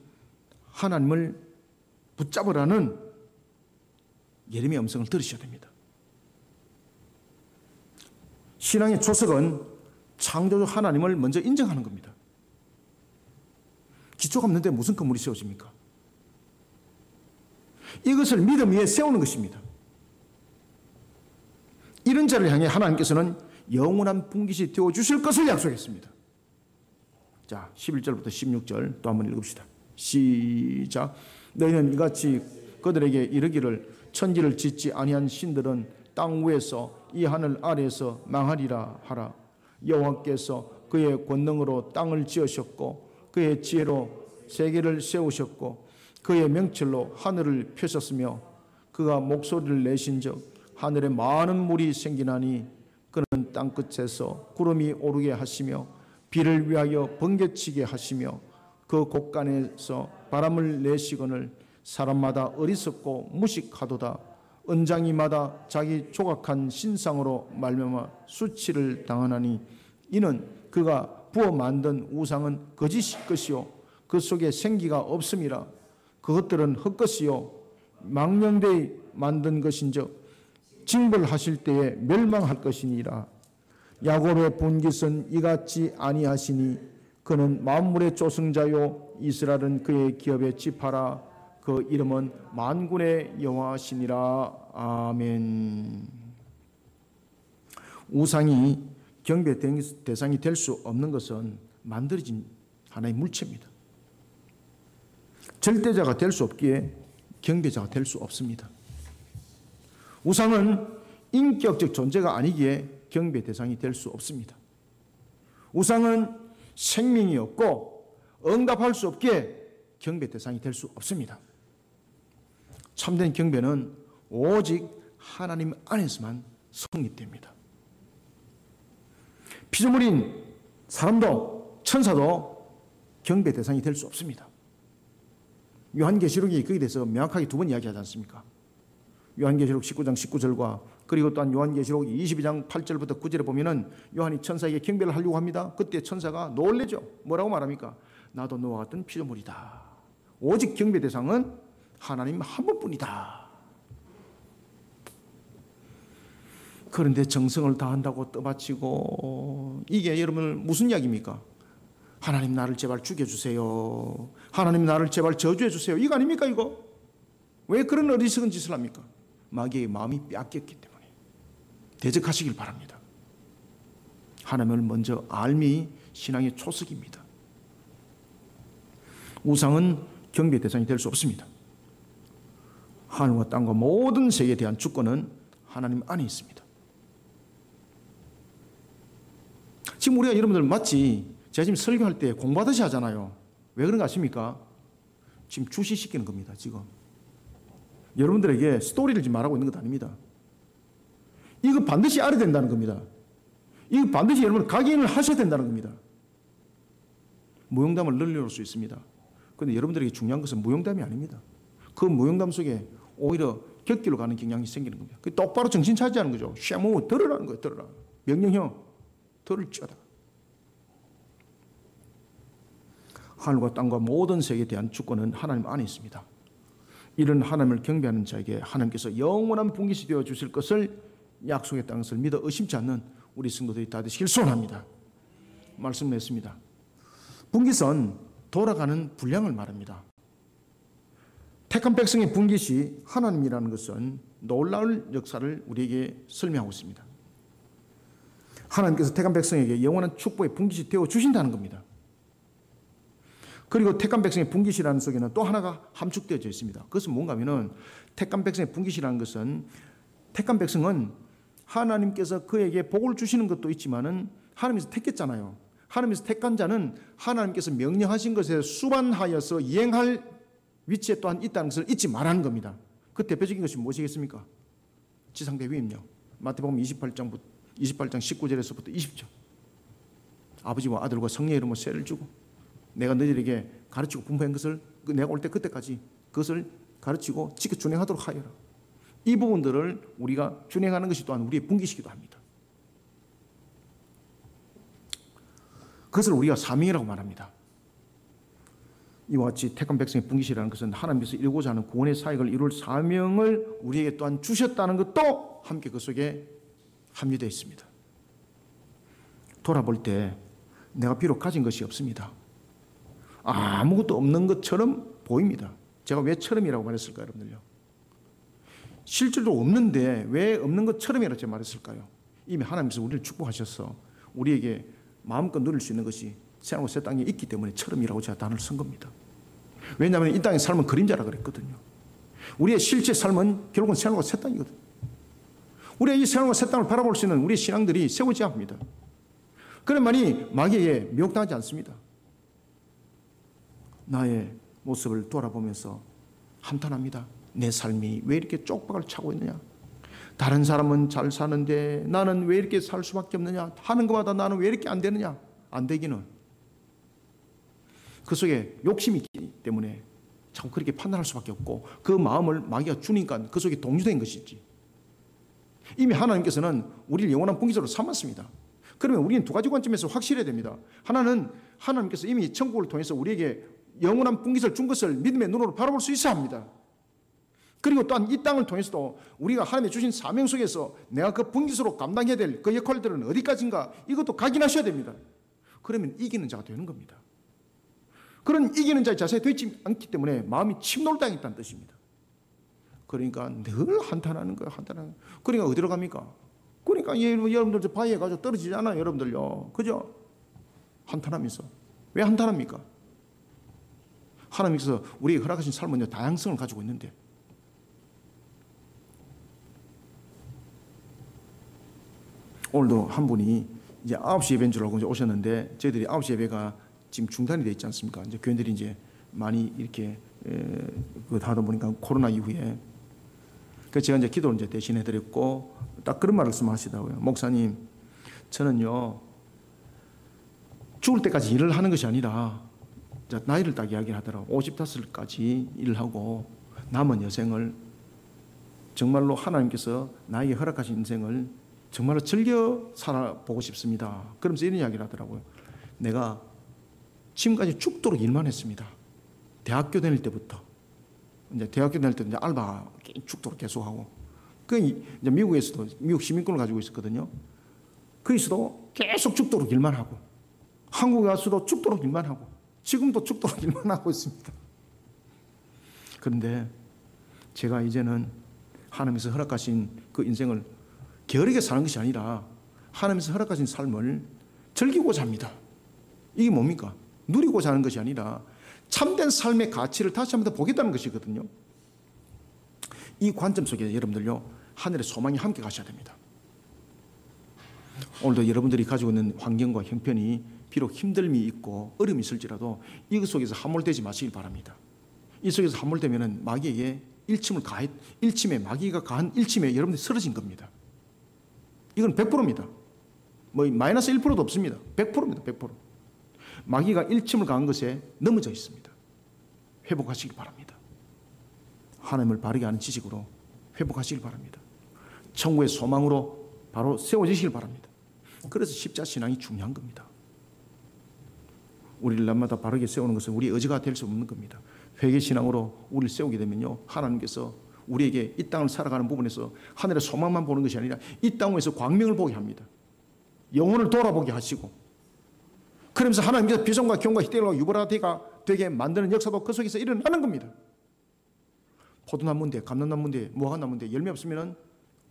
하나님을 붙잡으라는 예레미야 음성을 들으셔야 됩니다. 신앙의 초석은 창조주 하나님을 먼저 인정하는 겁니다. 기초가 없는데 무슨 건물이 세워집니까? 이것을 믿음 위에 세우는 것입니다. 이런 자를 향해 하나님께서는 영원한 분깃이 되어주실 것을 약속했습니다. 자, 11절부터 16절 또 한번 읽읍시다. 시작. 너희는 이같이 그들에게 이르기를 천지를 짓지 아니한 신들은 땅 위에서 이 하늘 아래에서 망하리라 하라. 여호와께서 그의 권능으로 땅을 지으셨고 그의 지혜로 세계를 세우셨고 그의 명철로 하늘을 펴셨으며 그가 목소리를 내신즉 하늘에 많은 물이 생기나니 그는 땅끝에서 구름이 오르게 하시며 비를 위하여 번개치게 하시며 그 곳간에서 바람을 내시거늘 사람마다 어리석고 무식하도다. 은장이마다 자기 조각한 신상으로 말미암아 수치를 당하나니 이는 그가 부어 만든 우상은 거짓일 것이요 그 속에 생기가 없음이라. 그것들은 헛것이요 망령되이 만든 것인즉 징벌하실 때에 멸망할 것이니라. 야곱의 분깃은 이같이 아니하시니 그는 만물의 조승자요 이스라엘은 그의 기업의 지파라. 그 이름은 만군의 여호와시니라. 아멘. 우상이 경배 대상이 될 수 없는 것은 만들어진 하나의 물체입니다. 절대자가 될 수 없기에 경배자가 될 수 없습니다. 우상은 인격적 존재가 아니기에 경배 대상이 될 수 없습니다. 우상은 생명이 없고 응답할 수 없기에 경배 대상이 될 수 없습니다. 참된 경배는 오직 하나님 안에서만 성립됩니다. 피조물인 사람도 천사도 경배 대상이 될 수 없습니다. 요한계시록이 거기에 대해서 명확하게 두 번 이야기하지 않습니까? 요한계시록 19장 19절과 그리고 또한 요한계시록 22장 8절부터 9절에 보면은 요한이 천사에게 경배를 하려고 합니다. 그때 천사가 놀래죠. 뭐라고 말합니까? 나도 너와 같은 피조물이다. 오직 경배 대상은 하나님 한 분뿐이다. 그런데 정성을 다한다고 떠받치고 이게 여러분 무슨 이야기입니까? 하나님 나를 제발 죽여주세요. 하나님 나를 제발 저주해주세요. 이거 아닙니까 이거? 왜 그런 어리석은 짓을 합니까? 마귀의 마음이 빼앗겼기 때문에 대적하시길 바랍니다. 하나님을 먼저 알미 신앙의 초석입니다. 우상은 경배 대상이 될 수 없습니다. 하늘과 땅과 모든 세계에 대한 주권은 하나님 안에 있습니다. 지금 우리가 여러분들 마치 제가 지금 설교할 때 공부하듯이 하잖아요. 왜 그런 거 아십니까? 지금 주시시키는 겁니다. 지금 여러분들에게 스토리를 지금 말하고 있는 것도 아닙니다. 이거 반드시 알아야 된다는 겁니다. 이거 반드시 여러분 각인을 하셔야 된다는 겁니다. 무용담을 늘려놓을 수 있습니다. 그런데 여러분들에게 중요한 것은 무용담이 아닙니다. 그 무용담 속에 오히려 격기로 가는 경향이 생기는 겁니다. 똑바로 정신 차지하는 거죠. 쉐무 들으라는 거예요. 들으라. 명령형 들을지어다. 하늘과 땅과 모든 세계에 대한 주권은 하나님 안에 있습니다. 이런 하나님을 경배하는 자에게 하나님께서 영원한 분깃이 되어 주실 것을 약속했다는 것을 믿어 의심치 않는 우리 성도들이 다 되시길 소원합니다. 말씀을 했습니다. 분깃은 돌아가는 분량을 말합니다. 택한 백성의 분깃이 하나님이라는 것은 놀라울 역사를 우리에게 설명하고 있습니다. 하나님께서 택한 백성에게 영원한 축복의 분깃이 되어 주신다는 겁니다. 그리고 택한 백성의 분깃이라는 속에는 또 하나가 함축되어져 있습니다. 그것은 뭔가 하면은 택한 백성의 분깃이라는 것은 택한 백성은 하나님께서 그에게 복을 주시는 것도 있지만은 하나님께서 택했잖아요. 하나님께서 택한 자는 하나님께서 명령하신 것에 수반하여서 이행할 위치에 또한 있다는 것을 잊지 말라는 겁니다. 그 대표적인 것이 무엇이겠습니까? 지상대 위임령. 마태복음 28장 19절에서부터 20절. 아버지와 아들과 성령의 이름으로 세를 주고 내가 너희들에게 가르치고 분부한 것을 내가 올 때 그때까지 그것을 가르치고 지켜 준행하도록 하여라. 이 부분들을 우리가 준행하는 것이 또한 우리의 분깃이기도 합니다. 그것을 우리가 사명이라고 말합니다. 이와 같이 택한 백성의 분깃이라는 것은 하나님께서 이루고자 하는 구원의 사역을 이룰 사명을 우리에게 또한 주셨다는 것도 함께 그 속에 함유되어 있습니다. 돌아볼 때 내가 비록 가진 것이 없습니다. 아무것도 없는 것처럼 보입니다. 제가 왜 처럼이라고 말했을까요, 여러분들요? 실제로 없는데 왜 없는 것처럼이라고 제가 말했을까요? 이미 하나님께서 우리를 축복하셔서 우리에게 마음껏 누릴 수 있는 것이 새하늘과 새 땅에 있기 때문에 처럼이라고 제가 단어를 쓴 겁니다. 왜냐하면 이 땅의 삶은 그림자라 그랬거든요. 우리의 실제 삶은 결국은 새하늘과 새 땅이거든요. 우리가 이 새하늘과 새 땅을 바라볼 수 있는 우리의 신앙들이 세워져야 합니다. 그런만이 마귀에게 미혹당하지 않습니다. 나의 모습을 돌아보면서 한탄합니다. 내 삶이 왜 이렇게 쪽박을 차고 있느냐? 다른 사람은 잘 사는데 나는 왜 이렇게 살 수밖에 없느냐? 하는 것마다 나는 왜 이렇게 안 되느냐? 안 되기는 그 속에 욕심이 있기 때문에 자꾸 그렇게 판단할 수밖에 없고 그 마음을 마귀가 주니까 그 속에 동조된 것이지. 이미 하나님께서는 우리를 영원한 분깃으로 삼았습니다. 그러면 우리는 두 가지 관점에서 확실해야 됩니다. 하나는 하나님께서 이미 천국을 통해서 우리에게 영원한 분깃을 준 것을 믿음의 눈으로 바라볼 수 있어야 합니다. 그리고 또한 이 땅을 통해서도 우리가 하나님의 주신 사명 속에서 내가 그 분깃으로 감당해야 될 그 역할들은 어디까지인가 이것도 각인하셔야 됩니다. 그러면 이기는 자가 되는 겁니다. 그런 이기는 자의 자세가 되지 않기 때문에 마음이 침몰당했다는 뜻입니다. 그러니까 늘 한탄하는 거예요. 한탄하는 거예요. 그러니까 어디로 갑니까? 그러니까 그러니까 여러분들 저 바위에 가지고 떨어지잖아요, 여러분들요. 그죠? 한탄하면서. 왜 한탄합니까? 하나님께서 우리에게 허락하신 삶은 다양성을 가지고 있는데, 오늘도 한 분이 이제 9시 예배인 줄 알고 이제 오셨는데, 저희들이 9시 예배가 지금 중단이 되어 있지 않습니까? 이제 교인들이 이제 많이 이렇게 하다 보니까 코로나 이후에. 그래서 제가 이제 기도를 이제 대신해 드렸고, 딱 그런 말씀하시더라고요. 목사님, 저는요, 죽을 때까지 일을 하는 것이 아니라, 나이를 딱 이야기를 하더라고요. 55까지 일을 하고, 남은 여생을 정말로 하나님께서 나에게 허락하신 인생을 정말로 즐겨 살아보고 싶습니다. 그러면서 이런 이야기를 하더라고요. 내가 지금까지 죽도록 일만 했습니다. 대학교 다닐 때부터. 이제 대학교 다닐 때 이제 알바 죽도록 계속하고. 그 이제 미국에서도 미국 시민권을 가지고 있었거든요. 거기서도 계속 죽도록 일만 하고, 한국에 와서도 죽도록 일만 하고, 지금도 죽도록 일만 하고 있습니다. 그런데 제가 이제는 하나님께서 허락하신 그 인생을 게으르게 사는 것이 아니라 하나님께서 허락하신 삶을 즐기고자 합니다. 이게 뭡니까? 누리고자 하는 것이 아니라 참된 삶의 가치를 다시 한번 더 보겠다는 것이거든요. 이 관점 속에 여러분들요, 하늘의 소망이 함께 가셔야 됩니다. 오늘도 여러분들이 가지고 있는 환경과 형편이 비록 힘듦이 있고 어려움이 있을지라도 이것 속에서 함몰되지 마시길 바랍니다. 이 속에서 함몰되면 마귀에게 일침에 마귀가 가한 일침에 여러분들이 쓰러진 겁니다. 이건 100%입니다. 뭐 마이너스 1%도 없습니다. 100%입니다. 100%. 마귀가 일침을 가한 것에 넘어져 있습니다. 회복하시길 바랍니다. 하나님을 바르게 아는 지식으로 회복하시길 바랍니다. 천국의 소망으로 바로 세워지시길 바랍니다. 그래서 십자 신앙이 중요한 겁니다. 우리를 날마다 바르게 세우는 것은 우리의 의지가 될 수 없는 겁니다. 회개 신앙으로 우리를 세우게 되면요, 하나님께서 우리에게 이 땅을 살아가는 부분에서 하늘의 소망만 보는 것이 아니라 이 땅에서 광명을 보게 합니다. 영혼을 돌아보게 하시고, 그러면서 하나님께서 비전과 경과 희대가 유보라되가 되게 만드는 역사도 그 속에서 일어나는 겁니다. 포도나무인데, 감람나무인데, 무화과나무인데 열매 없으면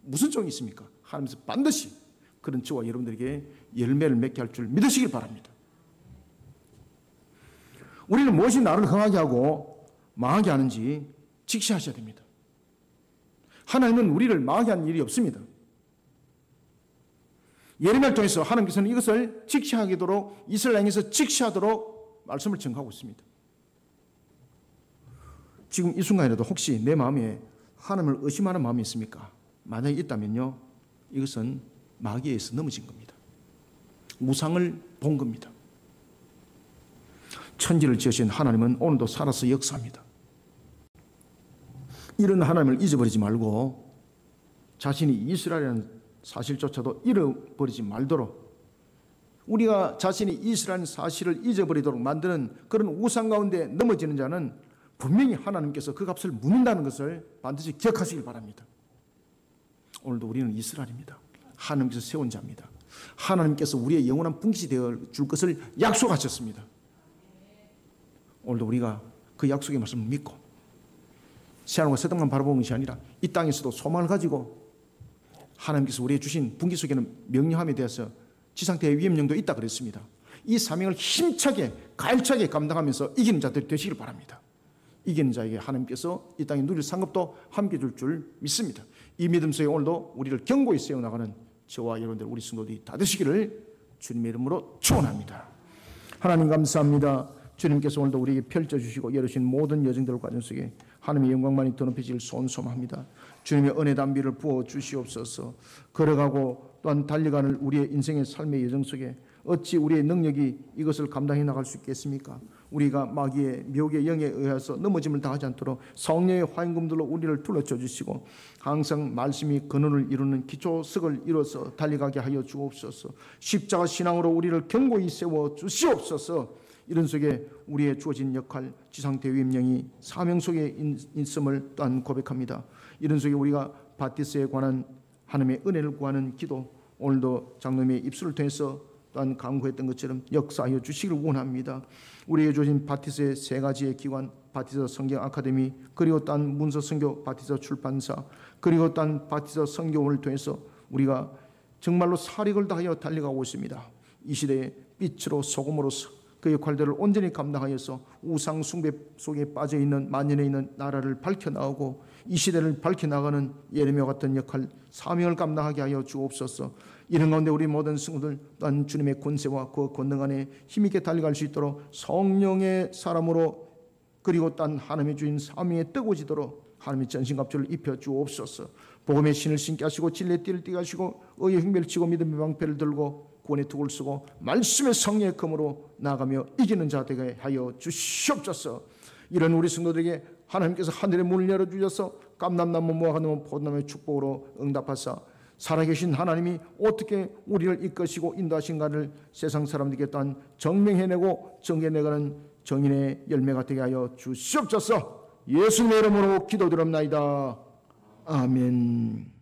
무슨 종이 있습니까? 하나님께서 반드시 그런 저와 여러분들에게 열매를 맺게 할 줄 믿으시길 바랍니다. 우리는 무엇이 나를 흥하게 하고 망하게 하는지 직시하셔야 됩니다. 하나님은 우리를 망하게 하는 일이 없습니다. 예레미야를 통해서 하나님께서는 이것을 직시하도록, 이스라엘에서 직시하도록 말씀을 전하고 있습니다. 지금 이 순간이라도 혹시 내 마음에 하나님을 의심하는 마음이 있습니까? 만약에 있다면요, 이것은 마귀에서 넘어진 겁니다. 우상을 본 겁니다. 천지를 지으신 하나님은 오늘도 살아서 역사합니다. 이런 하나님을 잊어버리지 말고 자신이 이스라엘이라는 사실조차도 잃어버리지 말도록, 우리가 자신이 이스라엘 사실을 잊어버리도록 만드는 그런 우상 가운데 넘어지는 자는 분명히 하나님께서 그 값을 묻는다는 것을 반드시 기억하시길 바랍니다. 오늘도 우리는 이스라엘입니다. 하나님께서 세운 자입니다. 하나님께서 우리의 영원한 분깃이 되어 줄 것을 약속하셨습니다. 오늘도 우리가 그 약속의 말씀을 믿고 새하늘과 새 땅만 바라보는 것이 아니라 이 땅에서도 소망을 가지고 하나님께서 우리에게 주신 분기 속에는 명령함에 대해서 지상태의 위험령도 있다 그랬습니다. 이 사명을 힘차게 가열차게 감당하면서 이기는 자들이 되시길 바랍니다. 이기는 자에게 하나님께서 이 땅에 누릴 상급도 함께 줄 줄 믿습니다. 이 믿음 속에 오늘도 우리를 견고히 세워나가는 저와 여러분들 우리 성도들이 다 되시기를 주님의 이름으로 축원합니다. 하나님 감사합니다. 주님께서 오늘도 우리에게 펼쳐주시고 열으신 모든 여정들 과정 속에 하나님의 영광만이 드높여질 손소망합니다. 주님의 은혜 담비를 부어주시옵소서. 걸어가고 또한 달려가는 우리의 인생의 삶의 여정 속에 어찌 우리의 능력이 이것을 감당해 나갈 수 있겠습니까? 우리가 마귀의 묘의 영에 의해서 넘어짐을 당하지 않도록 성령의 화임금들로 우리를 둘러쳐 주시고 항상 말씀이 근원을 이루는 기초석을 이뤄서 달려가게 하여 주옵소서. 십자가 신앙으로 우리를 견고히 세워 주시옵소서. 이런 속에 우리의 주어진 역할, 지상대위임령이 사명 속에 있음을 또한 고백합니다. 이런 속에 우리가 바티스에 관한 하나님의 은혜를 구하는 기도, 오늘도 장로님의 입술을 통해서 또한 강구했던 것처럼 역사하여 주시기를 원합니다. 우리에게 주어진 바티스의 세 가지의 기관, 바티스 성경 아카데미, 그리고 또한 문서 선교 바티스 출판사, 그리고 또한 바티스 선교원을 통해서 우리가 정말로 사력을 다하여 달려가고 있습니다. 이 시대에 빛으로 소금으로 그 역할들을 온전히 감당하여서 우상 숭배 속에 빠져있는 만연해 있는 나라를 밝혀나가고 이 시대를 밝혀나가는 예레미야 같은 역할, 사명을 감당하게 하여 주옵소서. 이런 가운데 우리 모든 성도들 또한 주님의 권세와 그 권능 안에 힘있게 달려갈 수 있도록 성령의 사람으로, 그리고 딴 하나님의 주인 사명에 뜨거워지도록 하나님의 전신갑주를 입혀 주옵소서. 복음의 신을 신게 하시고 진리의 띠를 띠게 하시고 의의 흉배를 치고 믿음의 방패를 들고 구원의 투구를 쓰고 말씀의 성령의 검으로 나아가며 이기는 자 되게 하여 주시옵소서. 이런 우리 성도들에게 하나님께서 하늘의 문을 열어주셔서 감람나무 무화과 나무 포도나무의 축복으로 응답하사 살아계신 하나님이 어떻게 우리를 이끄시고 인도하신가를 세상 사람들에게 또한 증명해내고 정해내가는 정인의 열매가 되게 하여 주시옵소서. 예수님의 이름으로 기도드립나이다. 아멘.